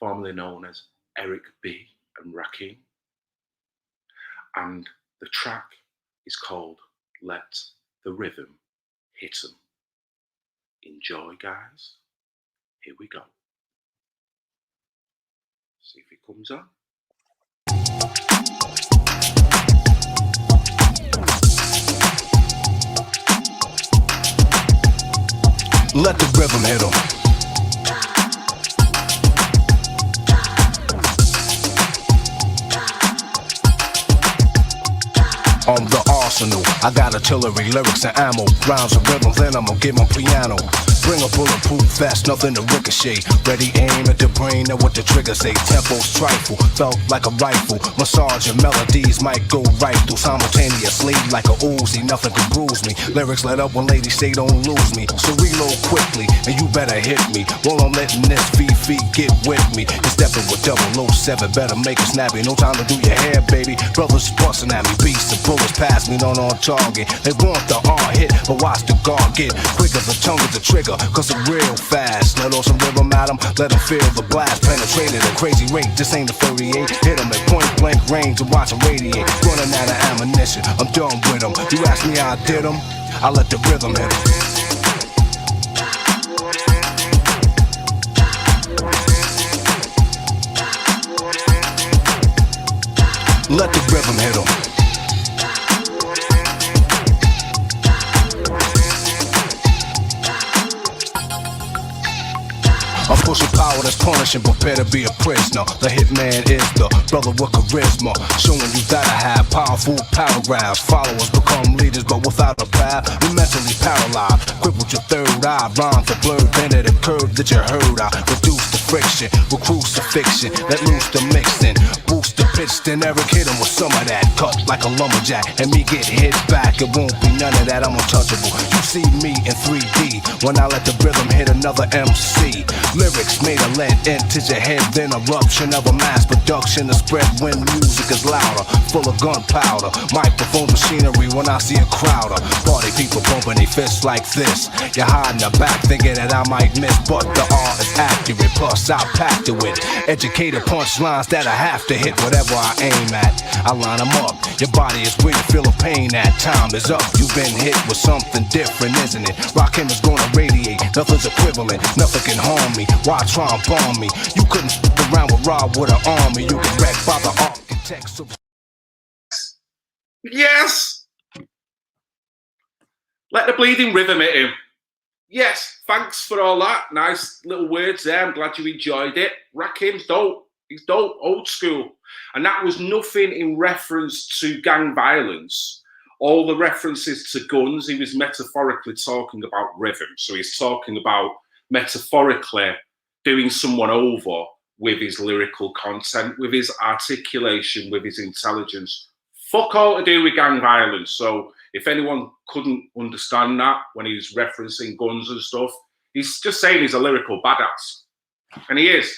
formerly known as Eric B. and Rakim. And the track is called Let the Rhythm Hit 'Em. Enjoy, guys. Here we go. See if it comes on. Let the rhythm hit 'em. On the arsenal, I got artillery, lyrics and ammo, rhymes and rhythms, then I'ma give 'em piano. Bring a bulletproof vest, nothing to ricochet. Ready aim at the brain and what the trigger say. Tempo's trifle, felt like a rifle. Massage and melodies might go right through simultaneously like a Uzi. Nothing can bruise me. Lyrics let up when ladies say don't lose me. So reload quickly and you better hit me. While I'm letting this VV get with me. You're stepping with 007, better make it snappy. No time to do your hair, baby. Brothers busting at me, beats and bullets pass me, not on target. They want the R hit, but watch the guard get quick as the tongue is the trigger. Cause I'm real fast. Let off some rhythm at 'em, let 'em feel the blast. Penetrated at a crazy rate, this ain't a 38. Hit 'em at point blank range and watch 'em radiate. Running out of ammunition, I'm done with 'em. You ask me how I did 'em, I let the rhythm hit 'em. Let the rhythm hit 'em. I'm pushing power that's punishing, prepare to be a prisoner. The hitman is the brother with charisma, showing you that I have powerful paragraphs. Followers become leaders, but without a path, you're mentally paralyzed. Crippled your third eye, rhymes are blurred, bended and curved that you heard. I reduce the friction with crucifixion, let loose the mixing, boost the pitch, then Eric hit him with some of that. Cut like a lumberjack, and me get hit back. It won't be none of that, I'm untouchable. You see me in 3D when I let the rhythm hit another MC. Lyrics made of lead into your head, then eruption of a mass production to spread when music is louder, full of gunpowder. Microphone machinery when I see a crowd of party people pumping their fists like this. You're hiding the back thinking that I might miss, but the art is accurate, plus I packed it with educated punchlines that I have to hit whatever I aim at. I line them up, your body is where you feel the pain at. Time is up, you've been hit with something different, isn't it? Rockin' is gonna radiate, nothing's equivalent, nothing can harm me. Why try and bomb me? You couldn't f*** around with Rob with an army. You get wrecked by the architects of... Yes! Let the bleeding rhythm hit him. Yes, thanks for all that. Nice little words there. I'm glad you enjoyed it. Rakim's dope. He's dope, old school. And that was nothing in reference to gang violence. All the references to guns, he was metaphorically talking about rhythm. So he's talking about metaphorically doing someone over with his lyrical content, with his articulation, with his intelligence. Fuck all to do with gang violence. So if anyone couldn't understand that when he was referencing guns and stuff, he's just saying he's a lyrical badass. And he is.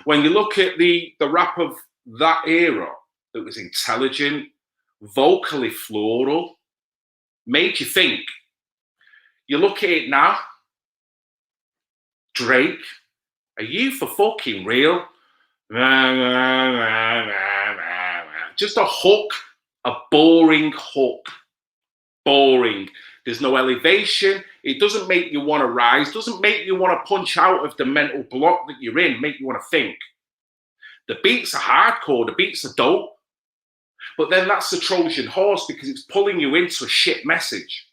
When you look at the rap of that era, that was intelligent, vocally floral, made you think. You look at it now, Drake, are you for fucking real? Just a hook, a boring hook. Boring. There's no elevation. It doesn't make you want to rise. Doesn't make you want to punch out of the mental block that you're in. Make you want to think. The beats are hardcore. The beats are dope. But then that's the Trojan horse because it's pulling you into a shit message.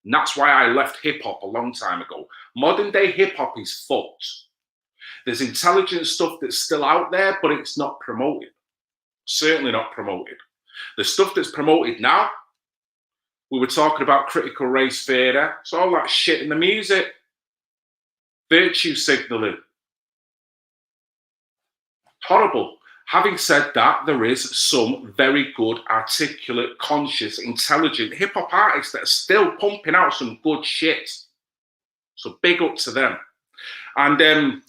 And that's why I left hip-hop a long time ago. Modern day hip-hop is fucked. There's intelligent stuff that's still out there, but it's not promoted. Certainly not promoted. The stuff that's promoted now, we were talking about critical race theory. It's all that shit in the music. Virtue signaling. Horrible. Having said that, there is some very good, articulate, conscious, intelligent hip-hop artists that are still pumping out some good shit. So big up to them. And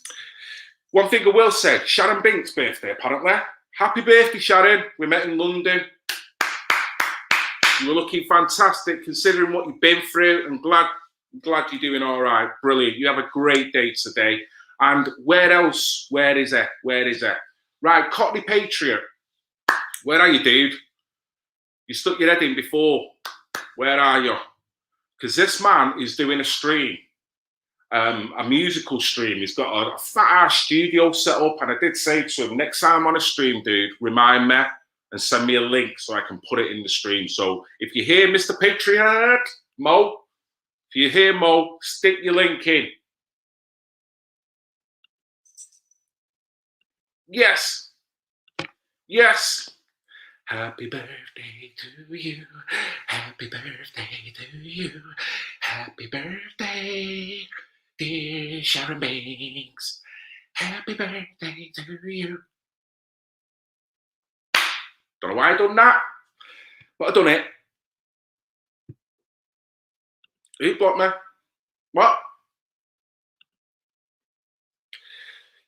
one thing I will say, Sharon Bink's birthday, apparently. Happy birthday, Sharon. We met in London. You were looking fantastic considering what you've been through. I'm glad you're doing all right. Brilliant. You have a great day today. And where else? Where is it? Where is it? Right, Cockney Patriot. Where are you, dude? You stuck your head in before. Where are you? Because this man is doing a stream, a musical stream. He's got a fat-ass studio set up, and I did say to him, next time on a stream, dude, remind me and send me a link so I can put it in the stream. So if you hear Mr. Patriot, Mo, if you hear Mo, stick your link in. Yes. Yes. Happy birthday to you. Happy birthday to you. Happy birthday, dear Sharon Banks. Happy birthday to you. Don't know why I done that, but I done it. Who blocked me? What?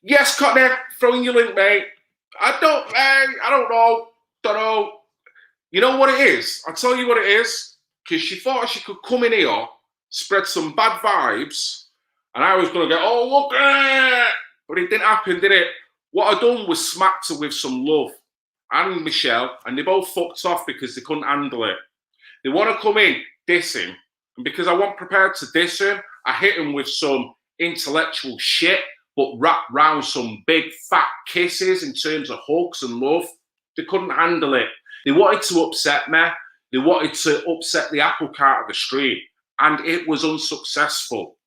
Yes, Cockney, throwing your link, mate. I don't know. You know what it is? I'll tell you what it is. Because she thought she could come in here, spread some bad vibes, and I was going to go, oh, look at it. But it didn't happen, did it? What I done was smacked her with some love. And Michelle, and they both fucked off because they couldn't handle it. They want to come in, diss him. And because I wasn't prepared to diss him, I hit him with some intellectual shit, but wrapped round some big fat kisses in terms of hugs and love. They couldn't handle it. They wanted to upset me. They wanted to upset the apple cart of the street. And it was unsuccessful.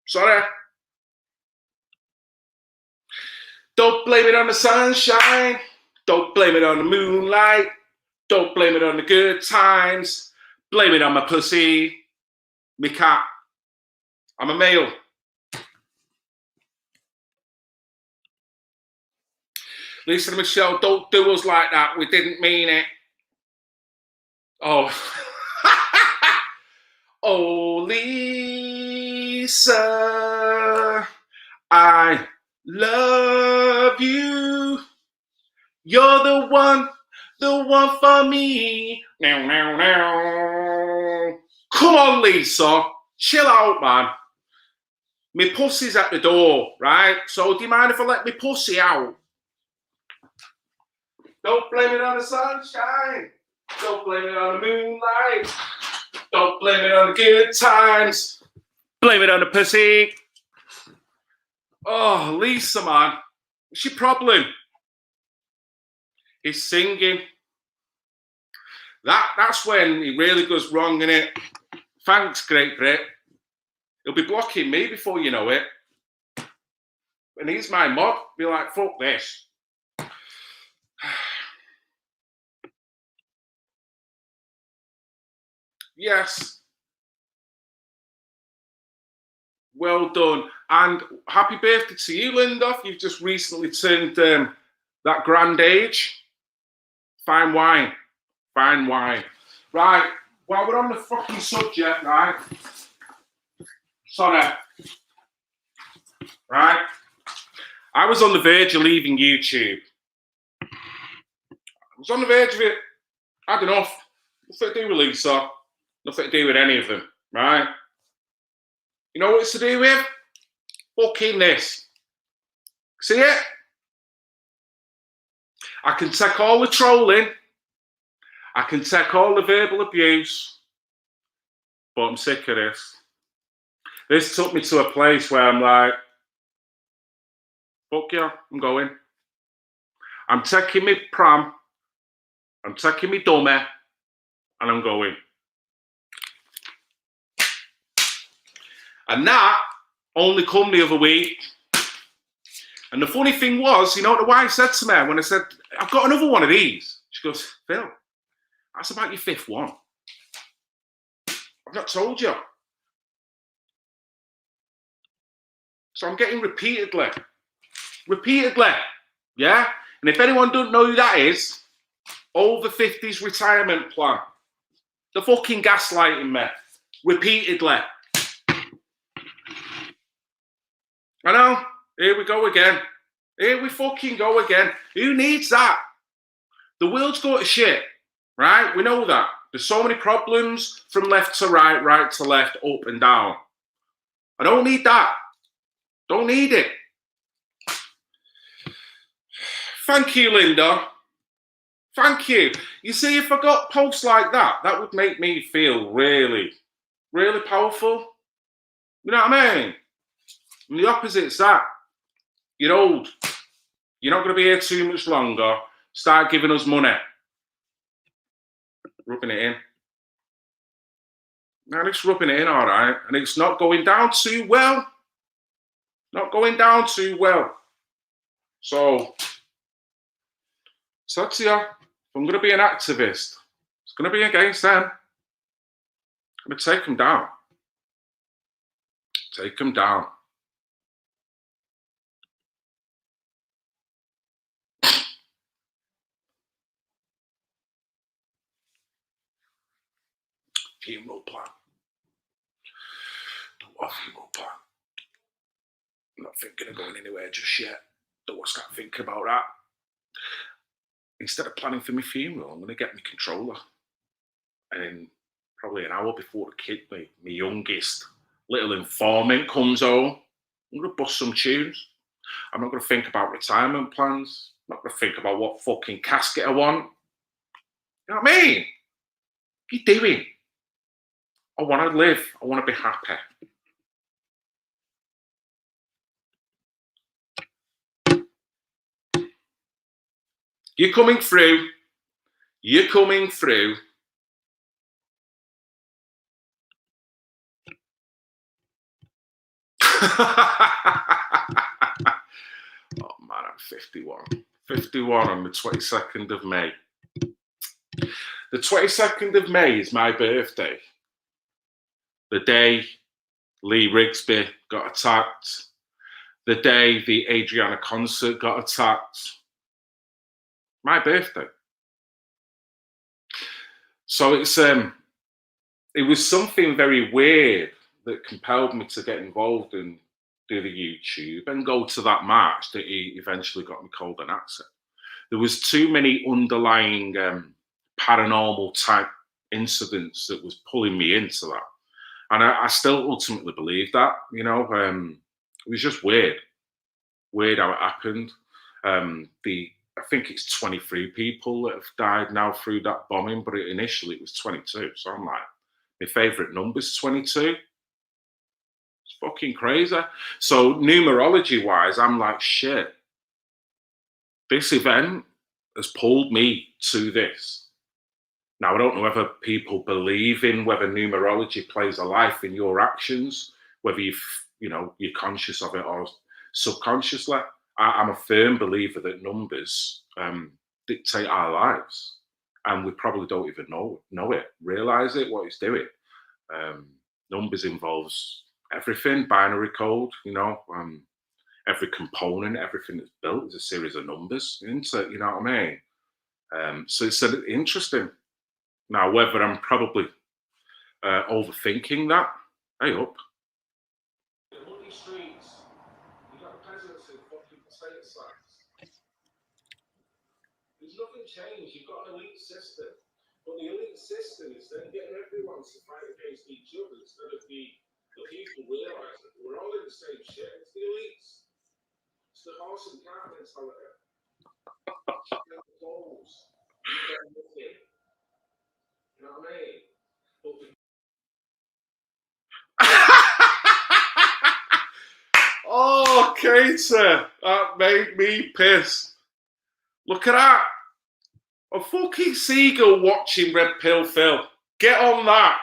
Sorry. Don't blame it on the sunshine. Don't blame it on the moonlight. Don't blame it on the good times. Blame it on my pussy. Me cat. I'm a male. Lisa and Michelle, don't do us like that. We didn't mean it. Oh. Oh, Lisa, I love you. You're the one for me. Now, now, now. Come on, Lisa. Chill out, man. My pussy's at the door, right? So do you mind if I let my pussy out? Don't blame it on the sunshine. Don't blame it on the moonlight. Don't blame it on the good times. Blame it on the pussy. Oh, Lisa, man. What's your problem? He's singing. That's when he really goes wrong, innit? Thanks, Great Brit. He'll be blocking me before you know it. And he's my mob. Be like, fuck this. Yes. Well done. And happy birthday to you, Linda. You've just recently turned that grand age. Fine wine. Fine wine. Right. While we're on the fucking subject, right? Sorry. Right? I was on the verge of leaving YouTube. I was on the verge of it. Had enough. Nothing to do with Lisa. Nothing to do with any of them. Right? You know what it's to do with? Fucking this. See it? I can take all the trolling. I can take all the verbal abuse. But I'm sick of this. This took me to a place where I'm like, fuck yeah, I'm going. I'm taking me pram. I'm taking me dummy. And I'm going. And that only come the other week. And the funny thing was, you know what the wife said to me when I said, I've got another one of these. She goes, Phil, that's about your fifth one. I've not told you. So I'm getting repeatedly. Yeah? And if anyone doesn't know who that is, over 50s retirement plan. They're fucking gaslighting me. Repeatedly. I know. Here we go again. Here we fucking go again. Who needs that? The world's going to shit, right? We know that. There's so many problems from left to right, right to left, up and down. I don't need that. Don't need it. Thank you, Linda. Thank you. You see, if I got posts like that, that would make me feel really, really powerful. You know what I mean? And the opposite's that. You're old. You're not going to be here too much longer. Start giving us money. Rubbing it in. Now it's rubbing it in, all right. And it's not going down too well. Not going down too well. So that's yeah. If I'm going to be an activist, it's going to be against them. I'm going to take them down. Take them down. Funeral plan. Don't want a funeral plan. I'm not thinking of going anywhere just yet. Don't want to start thinking about that. Instead of planning for my funeral, I'm going to get my controller. And then probably an hour before the kid, my youngest little informant comes home, I'm going to bust some tunes. I'm not going to think about retirement plans. I'm not going to think about what fucking casket I want. You know what I mean? What are you doing? I want to live. I want to be happy. You're coming through. You're coming through. Oh man, I'm 51. 51 on the 22nd of May. The 22nd of May is my birthday. The day Lee Rigsby got attacked. The day the Adriana concert got attacked. My birthday. So it was something very weird that compelled me to get involved and do the YouTube and go to that march that he eventually got me called an actor. There was too many underlying paranormal type incidents that was pulling me into that. And I still ultimately believe that, you know, it was just weird how it happened. I think it's 23 people that have died now through that bombing, but initially it was 22. So I'm like, my favourite number's 22. It's fucking crazy. So numerology wise, I'm like, shit, this event has pulled me to this. Now, I don't know whether people believe in whether numerology plays a life in your actions, whether you're conscious of it or subconsciously. I'm a firm believer that numbers dictate our lives, and we probably don't even know it, realize it, what it's doing. Numbers involves everything, binary code, you know, every component, everything that's built is a series of numbers, isn't it? You know what I mean? So it's interesting. Now, whether I'm probably overthinking that, hey up. There's nothing changed. You've got an elite system, but the elite system is then getting everyone to fight against each other instead of the people realising that we're all in the same shit. It's the elites. It's the horse and cart mentality. You know what I mean? Oh, Kater, that made me piss. Look at that. A fucking seagull watching Red Pill Phil. Get on that.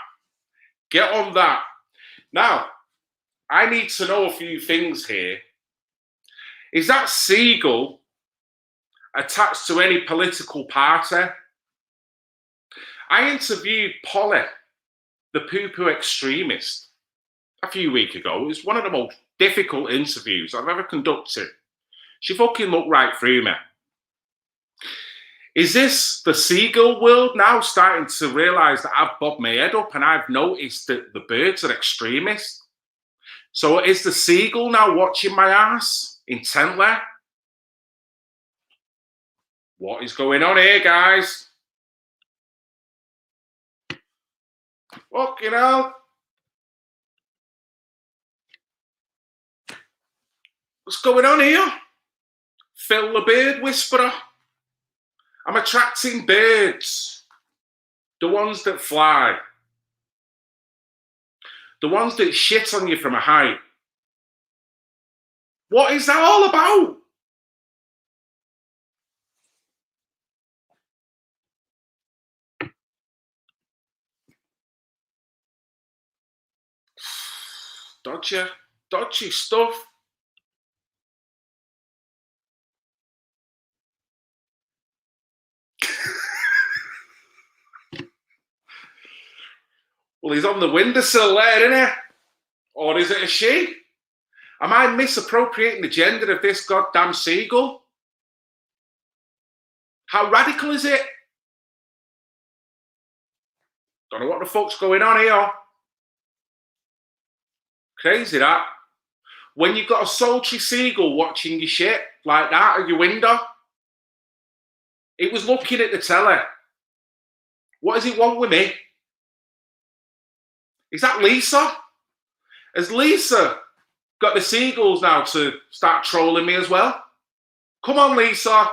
Get on that. Now, I need to know a few things here. Is that seagull attached to any political party? I interviewed Polly, the poo-poo extremist, a few weeks ago. It was one of the most difficult interviews I've ever conducted. She fucking looked right through me. Is this the seagull world now starting to realise that I've bobbed my head up and I've noticed that the birds are extremists? So is the seagull now watching my ass intently? What is going on here, guys? Fucking hell. What's going on here? Phil the Bird Whisperer. I'm attracting birds. The ones that fly. The ones that shit on you from a height. What is that all about? Dodgy stuff. Well, he's on the windowsill there, isn't he? Or is it a she? Am I misappropriating the gender of this goddamn seagull? How radical is it? Don't know what the fuck's going on here. Crazy that. When you've got a sultry seagull watching your shit like that at your window, it was looking at the telly. What does it want with me? Is that Lisa? Has Lisa got the seagulls now to start trolling me as well? Come on, Lisa.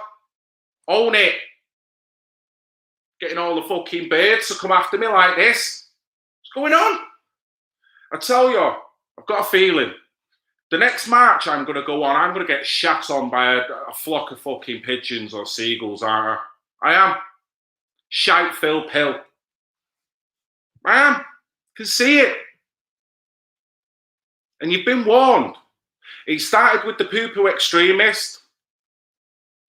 Own it. Getting all the fucking birds to come after me like this. What's going on? I tell you, I've got a feeling. The next march I'm going to go on, I'm going to get shat on by a flock of fucking pigeons or seagulls, aren't I? I am. Shite Phil Pill. I am. Can see it. And you've been warned. It started with the poo-poo extremist.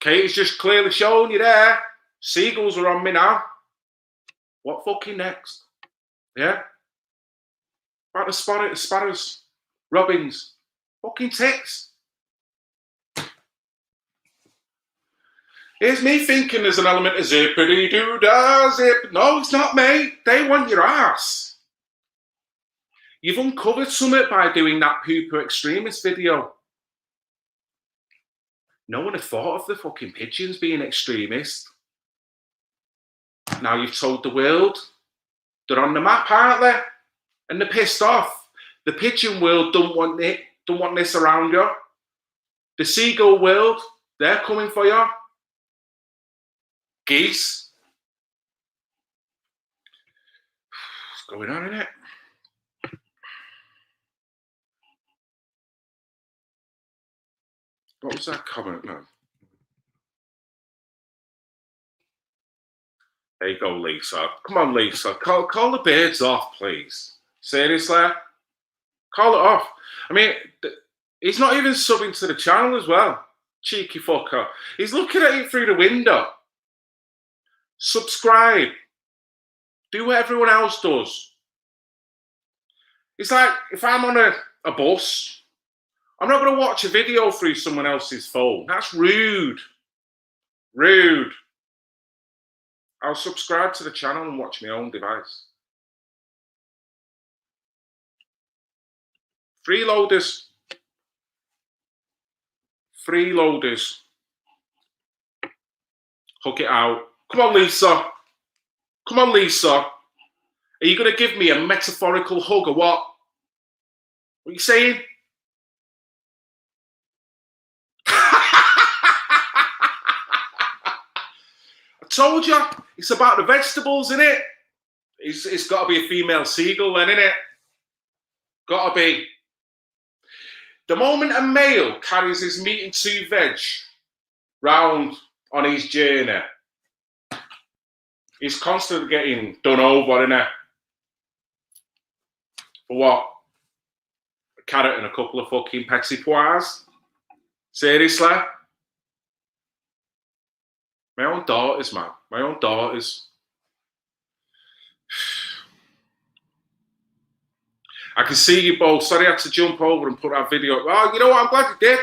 Katie's just clearly showing you there. Seagulls are on me now. What fucking next? Yeah? About the sparrows, robins, fucking ticks. Here's me thinking there's an element of zippity-doo-dah, zip. No, it's not, mate. They want your ass. You've uncovered something by doing that pooper extremist video. No one had thought of the fucking pigeons being extremist. Now you've told the world they're on the map, aren't they? And they're pissed off. The pigeon world don't want this around you. The seagull world, they're coming for you. Geese. What's going on in it? What was that comment? No. There you go, Lisa. Come on, Lisa. Call the birds off, please. Seriously? Call it off. I mean, he's not even subbing to the channel as well. Cheeky fucker. He's looking at it through the window. Subscribe. Do what everyone else does. It's like if I'm on a bus, I'm not going to watch a video through someone else's phone. That's rude. Rude. I'll subscribe to the channel and watch my own device. Freeloaders. Freeloaders. Hook it out. Come on, Lisa. Come on, Lisa. Are you going to give me a metaphorical hug or what? What are you saying? I told you. It's about the vegetables, innit? It's got to be a female seagull then, innit? Got to be. The moment a male carries his meat and two veg round on his journey, he's constantly getting done over, innit? For what? A carrot and a couple of fucking petit pois? Seriously? My own daughters, man. My own daughters. I can see you both. Sorry I had to jump over and put that video up. Oh, you know what? I'm glad you did.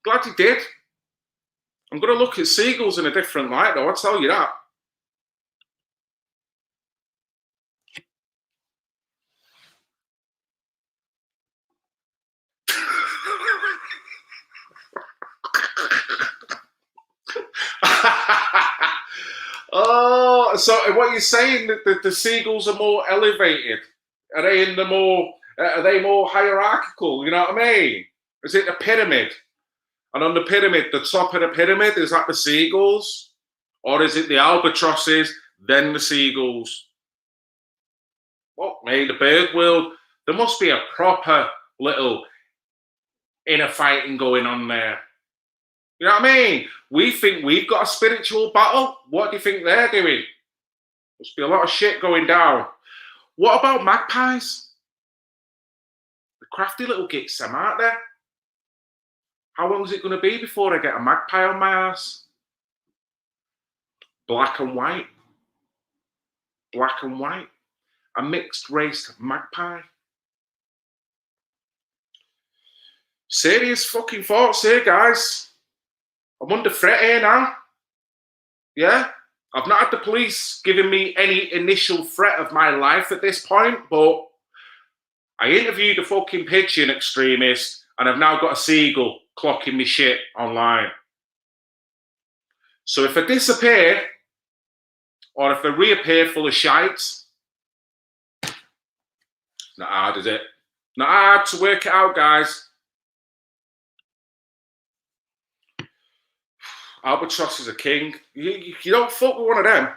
Glad you did. I'm going to look at seagulls in a different light, though. I'll tell you that. Oh, so what you're saying that the seagulls are more elevated? Are they in the more? Are they more hierarchical? You know what I mean? Is it the pyramid? And on the pyramid, the top of the pyramid, is that the seagulls, or is it the albatrosses, then the seagulls? What, mate? The bird world. There must be a proper little inner fighting going on there. You know what I mean? We think we've got a spiritual battle. What do you think they're doing? Must be a lot of shit going down. What about magpies? The crafty little gits, them, aren't they? How long is it going to be before I get a magpie on my ass? Black and white. Black and white. A mixed race magpie. Serious fucking thoughts here, guys. I'm under threat here now. Yeah? I've not had the police giving me any initial threat of my life at this point, but I interviewed a fucking pigeon extremist and I've now got a seagull clocking me shit online. So if I disappear or if I reappear full of shite, not hard, is it? Not hard to work it out, guys. Albatross is a king. You don't fuck with one of them.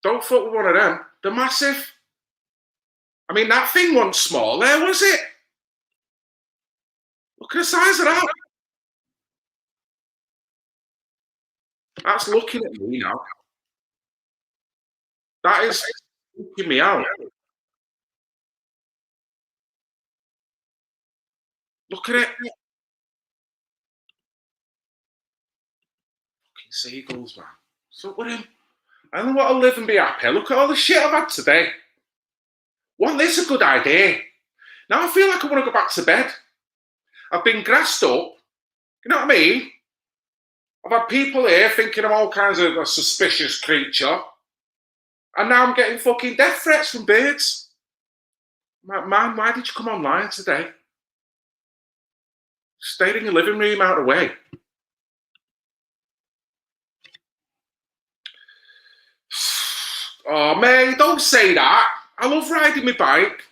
Don't fuck with one of them. They're massive. I mean, that thing wasn't small there, was it? Look at the size of that. That's looking at me now. That is looking me out. Look at it. seagulls, man. So with him. I only want to live and be happy. Look at all the shit I've had today. Wasn't this a good idea? Now I feel like I want to go back to bed. I've been grassed up. You know what I mean? I've had people here thinking I'm all kinds of a suspicious creature. And now I'm getting fucking death threats from birds. Man, why did you come online today? Stayed in your living room out of the way. Oh, mate, don't say that. I love riding my bike.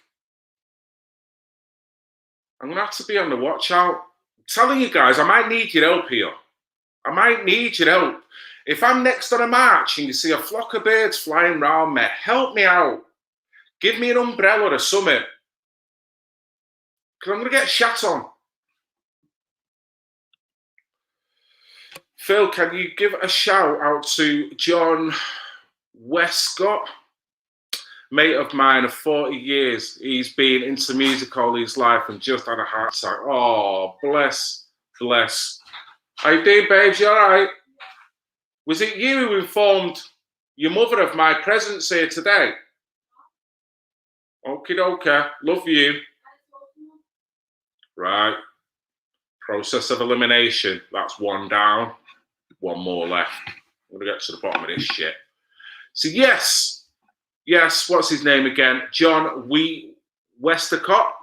I'm going to have to be on the watch out. I'm telling you guys, I might need your help here. I might need your help. If I'm next on a march and you see a flock of birds flying round me, help me out. Give me an umbrella or something. Because I'm going to get shat on. Phil, can you give a shout out to John Westcott? Mate of mine of 40 years. He's been into music all his life and just had a heart attack. Oh, bless. How you doing, babes? You all right? Was it you who informed your mother of my presence here today? Okie dokie. Love you. Right. Process of elimination. That's one down. One more left. I'm going to get to the bottom of this shit. So, yes, what's his name again? John Westcott.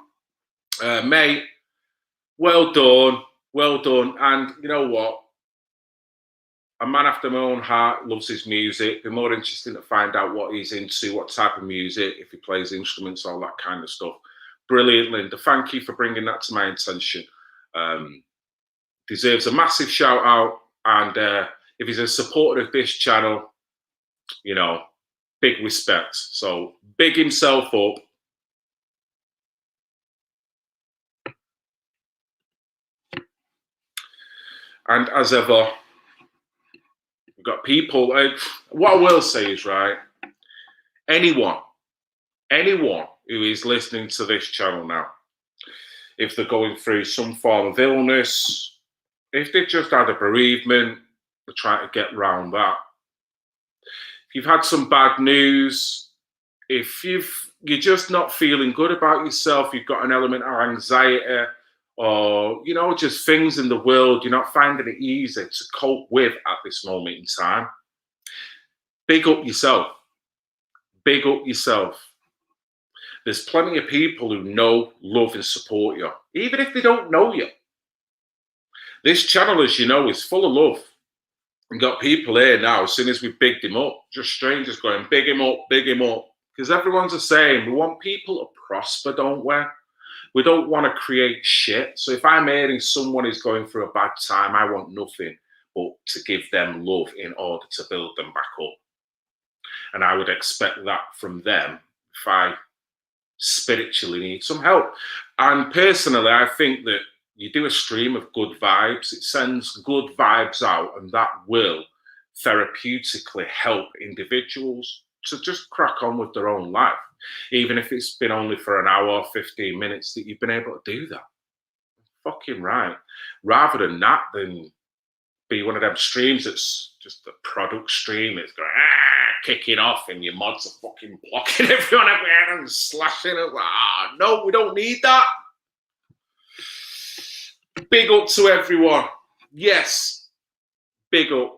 Mate, well done. And you know what? A man after my own heart, loves his music. Be more interesting to find out what he's into, what type of music, if he plays instruments, all that kind of stuff. Brilliant, Linda. Thank you for bringing that to my attention. Deserves a massive shout out. And if he's a supporter of this channel, you know, big respect. So big himself up. And as ever, we've got people. What I will say is, right, anyone who is listening to this channel now, if they're going through some form of illness, if they've just had a bereavement, they're trying to get around that. If you've had some bad news, if you're just not feeling good about yourself, you've got an element of anxiety, or, you know, just things in the world you're not finding it easy to cope with at this moment in time, big up yourself. Big up yourself. There's plenty of people who know, love, and support you, even if they don't know you. This channel, as you know, is full of love. We've got people here now, as soon as we bigged him up, just strangers going, big him up, because everyone's the same. We want people to prosper, don't we? We don't want to create shit. So if I'm hearing someone is going through a bad time, I want nothing but to give them love in order to build them back up. And I would expect that from them if I spiritually need some help. And personally, I think that you do a stream of good vibes. It sends good vibes out, and that will therapeutically help individuals to just crack on with their own life. Even if it's been only for an hour or 15 minutes that you've been able to do that. Fucking right. Rather than that, then be one of them streams that's just a product stream. It's going, kicking off, and your mods are fucking blocking everyone everywhere and slashing it. No, we don't need that. Big up to everyone. Yes. Big up,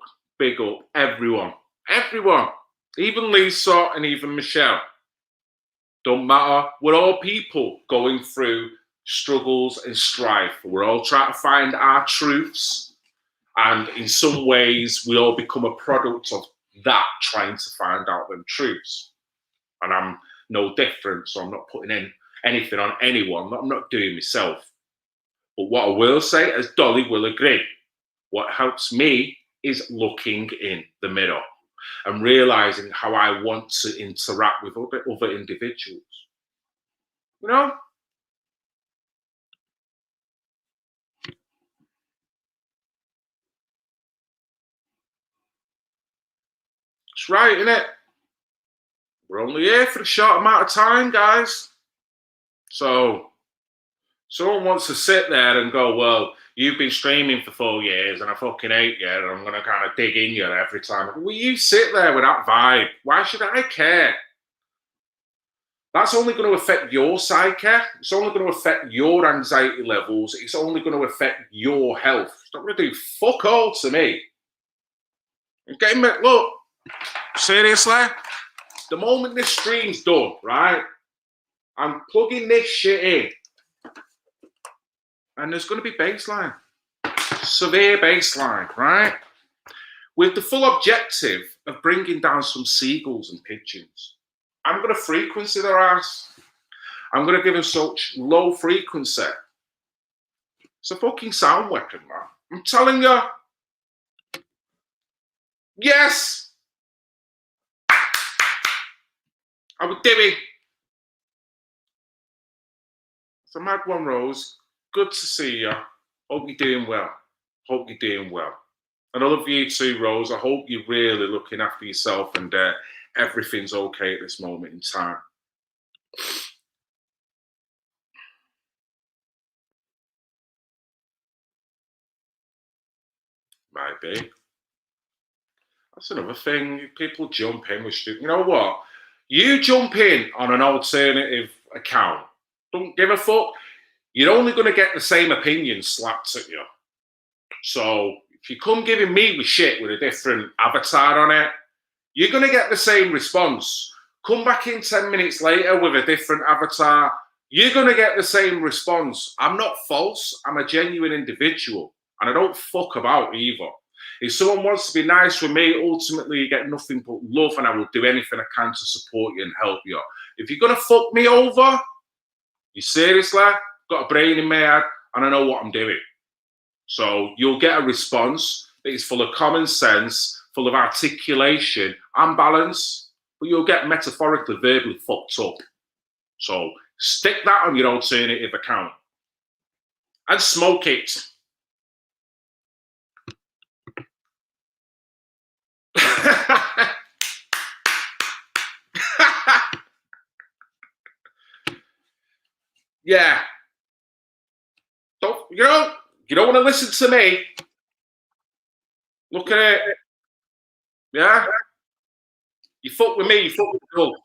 everyone. Everyone. Even Lisa and even Michelle. Don't matter. We're all people going through struggles and strife. We're all trying to find our truths. And in some ways, we all become a product of that, trying to find out them truths. And I'm no different, so I'm not putting in anything on anyone that I'm not doing myself. But what I will say, as Dolly will agree, what helps me is looking in the mirror and realizing how I want to interact with other individuals. You know? It's right, isn't it? We're only here for a short amount of time, guys. So Someone wants to sit there and go, well, you've been streaming for 4 years and I fucking hate you and I'm going to kind of dig in you every time. Well, you sit there with that vibe. Why should I care? That's only going to affect your psyche. It's only going to affect your anxiety levels. It's only going to affect your health. It's not going to do fuck all to me. Look, seriously, the moment this stream's done, right, I'm plugging this shit in and there's going to be baseline, severe baseline, right, with the full objective of bringing down some seagulls and pigeons. I'm going to frequency their ass. I'm going to give them such low frequency. It's a fucking sound weapon, man. I'm telling you. Yes. I would do it. It's a mad one, Rose. Good to see you. Hope you're doing well. Hope you're doing well. And I love you too, Rose. I hope you're really looking after yourself and everything's okay at this moment in time. Might be. That's another thing. People jump in with stupid. You know what? You jump in on an alternative account. Don't give a fuck. You're only going to get the same opinion slapped at you. So if you come giving me with shit with a different avatar on it, you're going to get the same response. Come back in 10 minutes later with a different avatar, you're going to get the same response. I'm not false. I'm a genuine individual. And I don't fuck about either. If someone wants to be nice with me, ultimately you get nothing but love and I will do anything I can to support you and help you. If you're going to fuck me over, you seriously got a brain in my head and I know what I'm doing. So you'll get a response that is full of common sense, full of articulation and balance, but you'll get metaphorically, verbally fucked up. So stick that on your alternative account and smoke it. Yeah. You don't want to listen to me. Look at it. Yeah? You fuck with me, you fuck with the goal.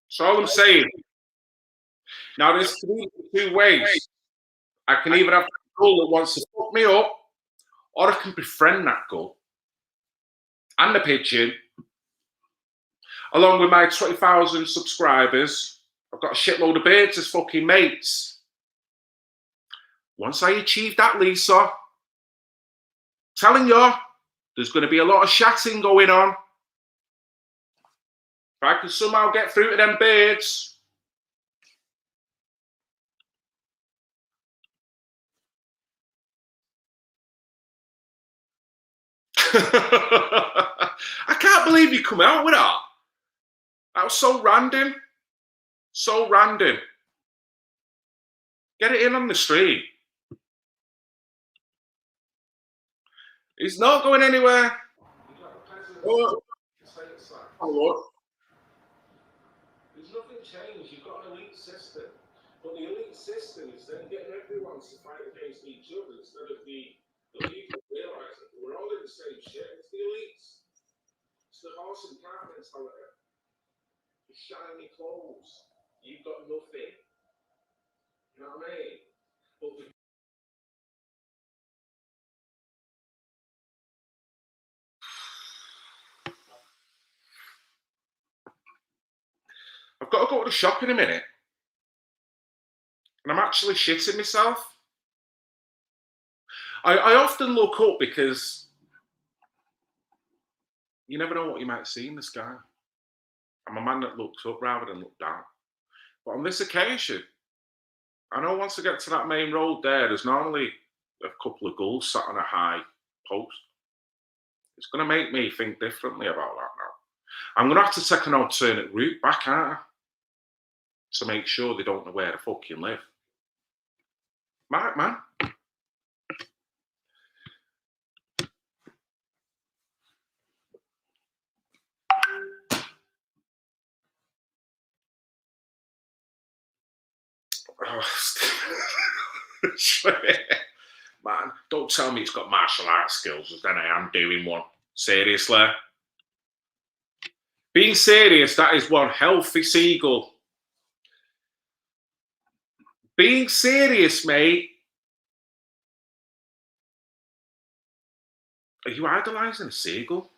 That's all I'm saying. Now, there's two ways. I can either have a goal that wants to fuck me up, or I can befriend that goal and the pigeon. Along with my 20,000 subscribers, I've got a shitload of birds as fucking mates. Once I achieve that, Lisa, telling you, there's going to be a lot of chatting going on. If I can somehow get through to them birds, I can't believe you come out with that. That was so random. So random. Get it in on the stream. He's not going anywhere. Oh, look. There's nothing changed. You've got an elite system. But the elite system is then getting everyone to fight against each other instead of the people realising that we're all in the same shit. It's the elites. It's the horse and cart mentality. The shiny clothes. You've got nothing. You know what I mean? But the I've got to go to the shop in a minute. And I'm actually shitting myself. I often look up because you never know what you might see in the sky. I'm a man that looks up rather than look down. But on this occasion, I know once I get to that main road there's normally a couple of gulls sat on a high post. It's going to make me think differently about that now. I'm going to have to take an alternate route back, aren't I? To make sure they don't know where to fucking live. Right, man. Man, don't tell me it's got martial arts skills, as then I am doing one. Seriously. Being serious, that is one healthy seagull. Being serious, mate. Are you idolising a seagull?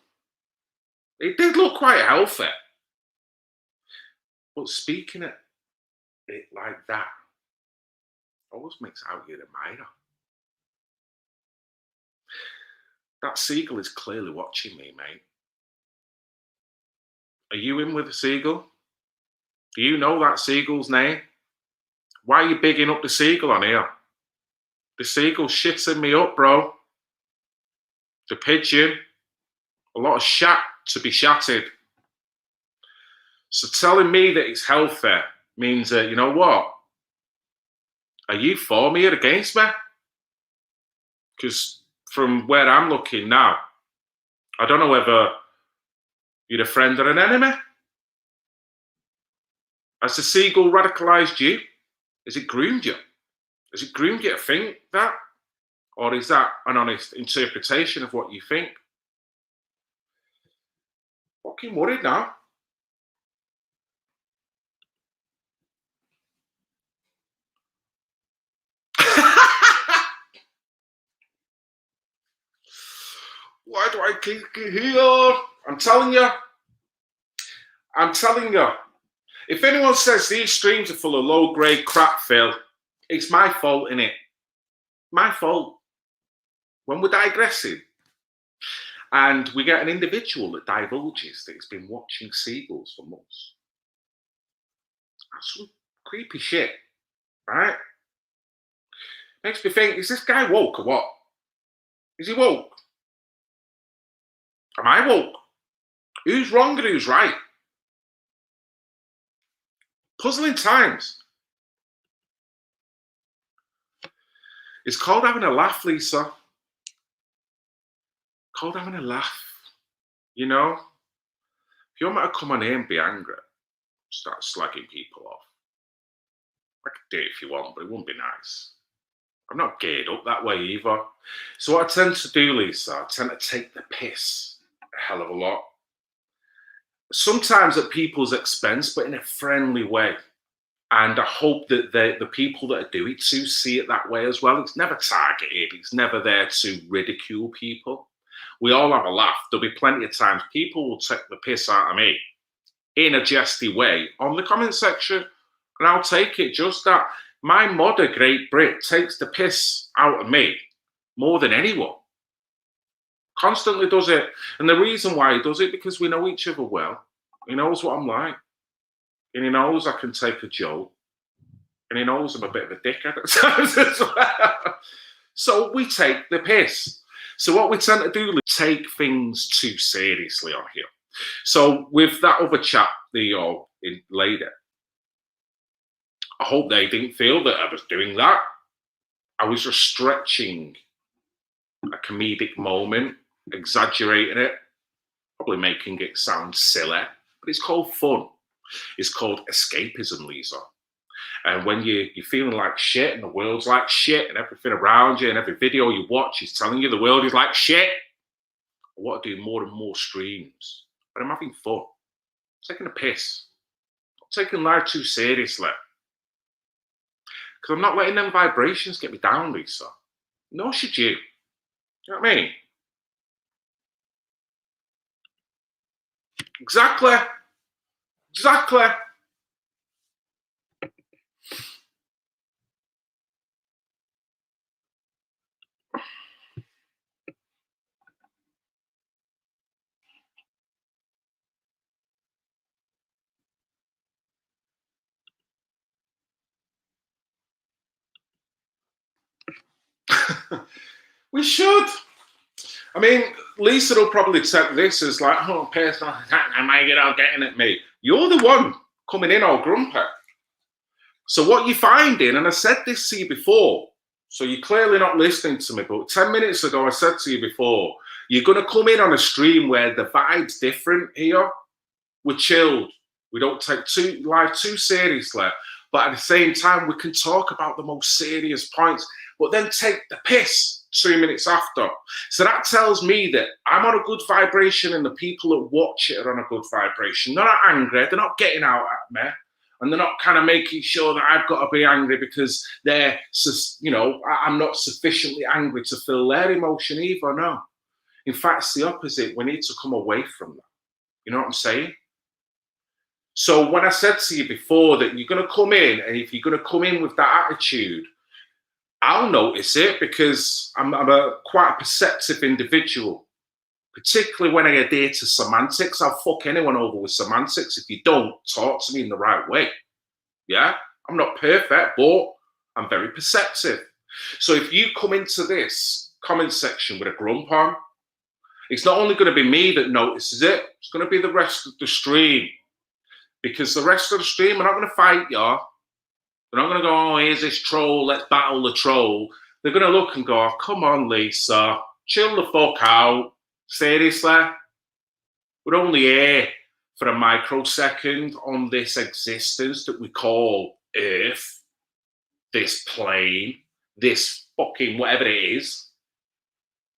It did look quite healthy. But speaking it like that always makes out you're an admirer. That seagull is clearly watching me, mate. Are you in with the seagull? Do you know that seagull's name? Why are you bigging up the seagull on here? The seagull's shitting me up, bro. The pigeon, a lot of shat to be shatted. So telling me that it's healthy means that, you know what? Are you for me or against me? Because from where I'm looking now, I don't know whether you're a friend or an enemy. Has the seagull radicalised you? Has it groomed you? Has it groomed you to think that? Or is that an honest interpretation of what you think? Fucking worried now. Why do I keep here? I'm telling you. If anyone says these streams are full of low-grade crap, Phil, it's my fault, innit? My fault. When we're digressing, and we get an individual that divulges that he's been watching seagulls for months. That's some creepy shit, right? Makes me think, is this guy woke or what? Is he woke? Am I woke? Who's wrong and who's right? Puzzling times. It's called having a laugh, Lisa. Called having a laugh. You know? If you want me to come on here and be angry, start slagging people off. I could do it if you want, but it wouldn't be nice. I'm not geared up that way either. So what I tend to do, Lisa, I tend to take the piss a hell of a lot. Sometimes at people's expense, but in a friendly way. And I hope that the people that I do it to see it that way as well. It's never targeted. It's never there to ridicule people. We all have a laugh. There'll be plenty of times people will take the piss out of me in a jesty way on the comment section. And I'll take it just that. My modder Great Brit takes the piss out of me more than anyone. Constantly does it. And the reason why he does it, because we know each other well. He knows what I'm like. And he knows I can take a joke. And he knows I'm a bit of a dickhead at times as well. So we take the piss. So what we tend to do is take things too seriously on here. So with that other chap, the lady, I hope they didn't feel that I was doing that. I was just stretching a comedic moment, exaggerating it, probably making it sound silly, but it's called fun. It's called escapism, Lisa. And when you're feeling like shit and the world's like shit and everything around you and every video you watch is telling you the world is like shit, I want to do more and more streams. But I'm having fun. I'm taking a piss. I'm taking life too seriously. Because I'm not letting them vibrations get me down, Lisa. Nor should you. You know what I mean? Exactly. Exactly. We should. I mean, Lisa will probably take this as like, oh, personal attack, am I getting at me? You're the one coming in all grumpy. So what you're finding, and I said this to you before, so you're clearly not listening to me, but 10 minutes ago I said to you before, you're going to come in on a stream where the vibe's different here. We're chilled. We don't take life too seriously. but at the same time, we can talk about the most serious points, but then take the piss 2 minutes after. So that tells me that I'm on a good vibration and the people that watch it are on a good vibration. They're not angry, they're not getting out at me, and they're not kind of making sure that I've got to be angry because they're, you know, I'm not sufficiently angry to feel their emotion either, no. In fact, it's the opposite. We need to come away from that. You know what I'm saying? So when I said to you before that you're going to come in, and if you're going to come in with that attitude, I'll notice it because I'm quite a perceptive individual, particularly when I adhere to semantics. I'll fuck anyone over with semantics if you don't talk to me in the right way. Yeah, I'm not perfect, but I'm very perceptive. So if you come into this comment section with a grump on, it's not only going to be me that notices it, it's going to be the rest of the stream. Because the rest of the stream are not going to fight you. They're not going to go, oh, here's this troll, let's battle the troll. They're going to look and go, oh, come on, Lisa, chill the fuck out. Seriously? We're only here for a microsecond on this existence that we call Earth, this plane, this fucking whatever it is.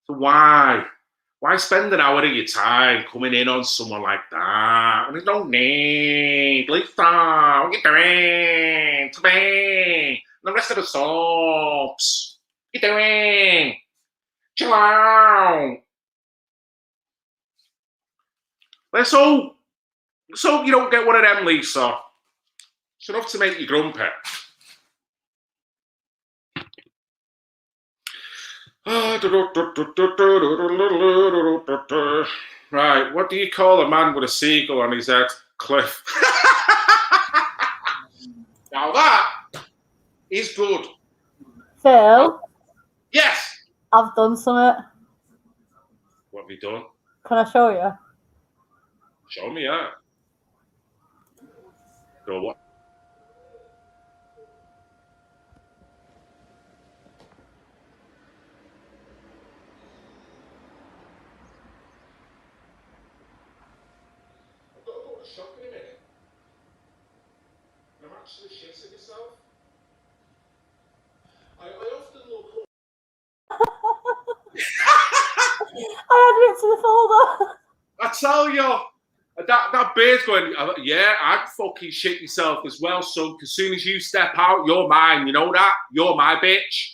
So why? Why spend an hour of your time coming in on someone like that? There's no need. Lisa, what are you doing? To me. The rest of the soaps. What are you doing? Chill out. Let's hope you don't get one of them, Lisa. It's enough to make you grumpy. Right, what do you call a man with a seagull on his head? Cliff. Now that is good. Phil, Yes. I've done something. What have you done? Can I show you? Show me, yeah. Go what? I've got to go to the shop in a minute. I'm actually shitting myself. I often look up. I added it to the folder. I tell you, that beard's going, yeah, I'd fucking shit yourself as well, son, because as soon as you step out, you're mine, you know that? You're my bitch.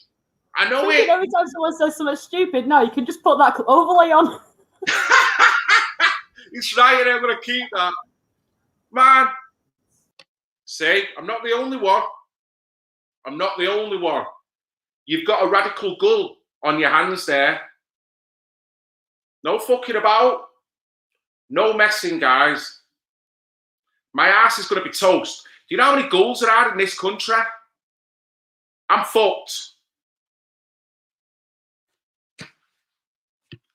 I know it. Every time someone says something stupid, no, you can just put that overlay on. It's right, and I'm going to keep that. Man, see, I'm not the only one. I'm not the only one. You've got a radical gull on your hands there. No fucking about. No messing, guys. My ass is going to be toast. Do you know how many gulls there are in this country? I'm fucked.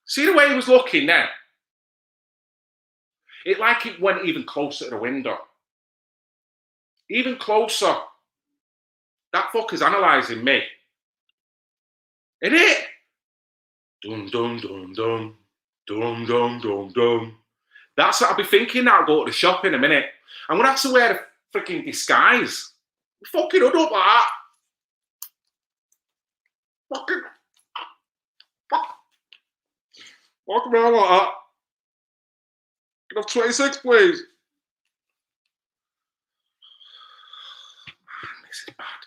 See the way he was looking then? It went even closer to the window. Even closer. That fucker's analysing me. Isn't it? Dum, dum, dum, dum. Dum, dum, dum, dum. That's what I'll be thinking now. I'll go to the shop in a minute. I'm going to have to wear a freaking disguise. Fucking hood up like that. Fucking. Walk around like that. Can I have 26, please? Man, this is bad.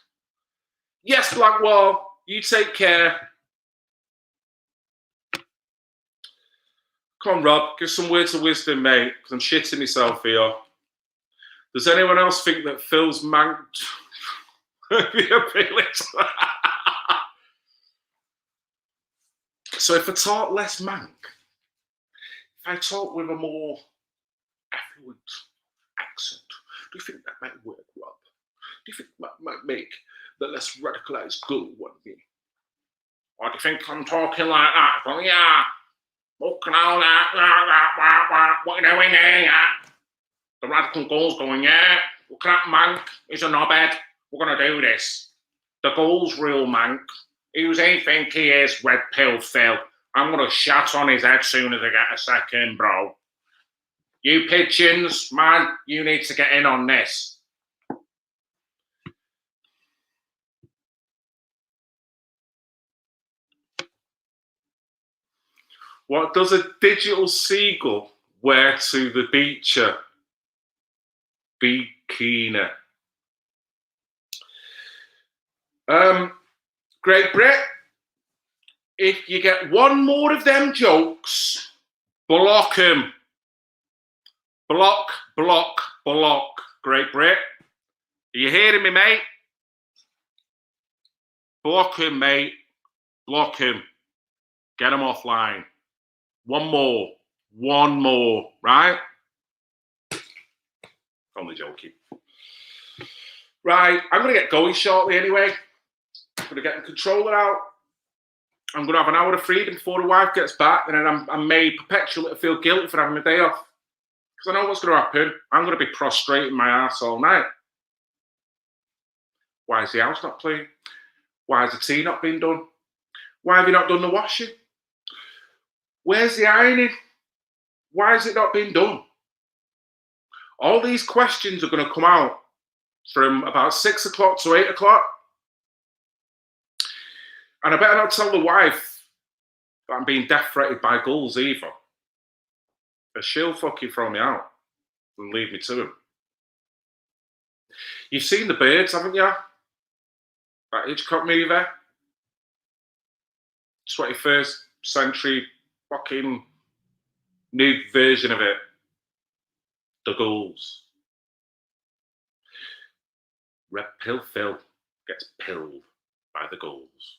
Yes, Blackwall. You take care. Come on, Rob. Give some words of wisdom, mate, because I'm shitting myself here. Does anyone else think that Phil's mank be appealing to that? So if I talk less mank, if I talk with a more affluent accent, do you think that might work, Rob? Do you think that might make the less radicalized gull want me? Or do you think I'm talking like that? Well, yeah. Looking all that, what are you doing there? The radical gull's going, yeah. Look at that mank, he's a knobhead. We're going to do this. The gull's real mank. Who's he think he is, red pill Phil? I'm going to shat on his head soon as I get a second, bro. You pigeons, man, you need to get in on this. What does a digital seagull wear to the beacher? Bikini. Great Brit, if you get one more of them jokes, block him. Block, block, block. Great Brit. Are you hearing me, mate? Block him, mate. Block him. Get him offline. One more. One more, right? Only joking. Right, I'm going to get going shortly anyway. I'm going to get the controller out. I'm going to have an hour of freedom before the wife gets back, and then I'm made perpetually to feel guilty for having a day off. Because I know what's going to happen. I'm going to be prostrating my ass all night. Why is the house not clean? Why has the tea not been done? Why have you not done the washing? Where's the ironing? Why has it not been done? All these questions are going to come out from about 6 o'clock to 8 o'clock. And I better not tell the wife that I'm being death threatened by gulls either. Or she'll fucking throw me out and leave me to them. You've seen The Birds, haven't you? That Hitchcock movie. 21st century fucking new version of it. The Gulls. Red Pill Phil gets pilled by the Gulls.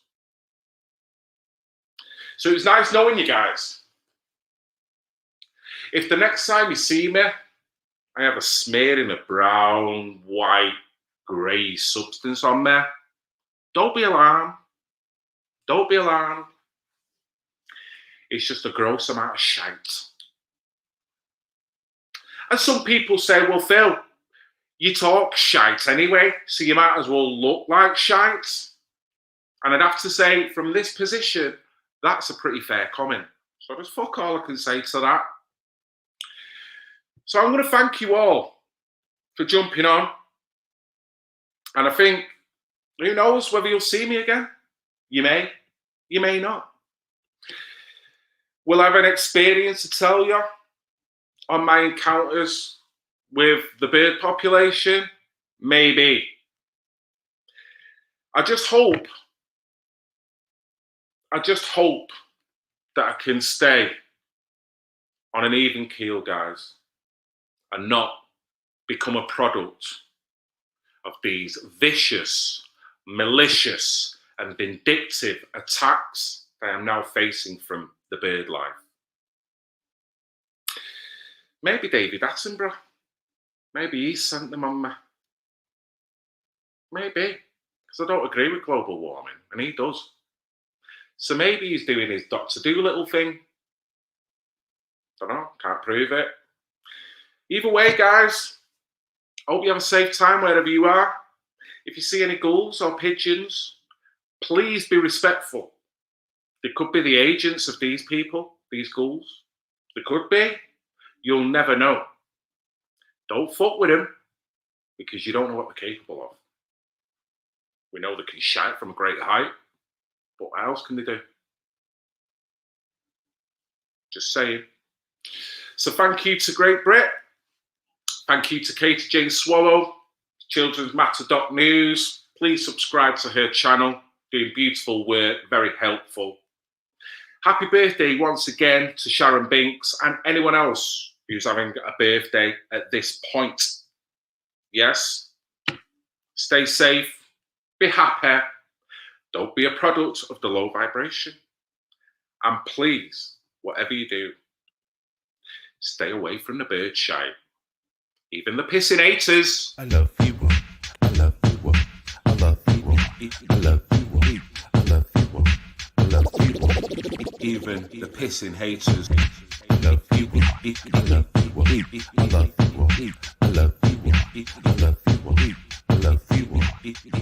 So it was nice knowing you guys. If the next time you see me, I have a smearing of brown, white, grey substance on me, don't be alarmed. Don't be alarmed. It's just a gross amount of shite. And some people say, well, Phil, you talk shite anyway, so you might as well look like shite. And I'd have to say, from this position, that's a pretty fair comment. So there's fuck all I can say to that. So I'm going to thank you all for jumping on. And I think, who knows whether you'll see me again? You may not. Will I have an experience to tell you on my encounters with the bird population? Maybe. I just hope that I can stay on an even keel, guys, and not become a product of these vicious, malicious, and vindictive attacks I am now facing from the bird life. Maybe David Attenborough. Maybe he sent them on me. Maybe. Because I don't agree with global warming, and he does. So maybe he's doing his Dr. Dolittle thing. Don't know, can't prove it. Either way, guys, hope you have a safe time wherever you are. If you see any gulls or pigeons, please be respectful. They could be the agents of these people, these gulls. They could be. You'll never know. Don't fuck with them because you don't know what they're capable of. We know they can shout from a great height, but what else can they do? Just saying. So thank you to Great Brit. Thank you to Katie Jane Swallow, Children's Matter News. Please subscribe to her channel. Doing beautiful work, very helpful. Happy birthday once again to Sharon Binks and anyone else who's having a birthday at this point. Yes, stay safe, be happy, don't be a product of the low vibration. And please, whatever you do, stay away from the bird shite. Even the pissing haters. I love you. I love you. I love you. I love you. I love you. I love you. Even the pissing haters. I love you. I love you. I love you. I love you. I love you. I love you.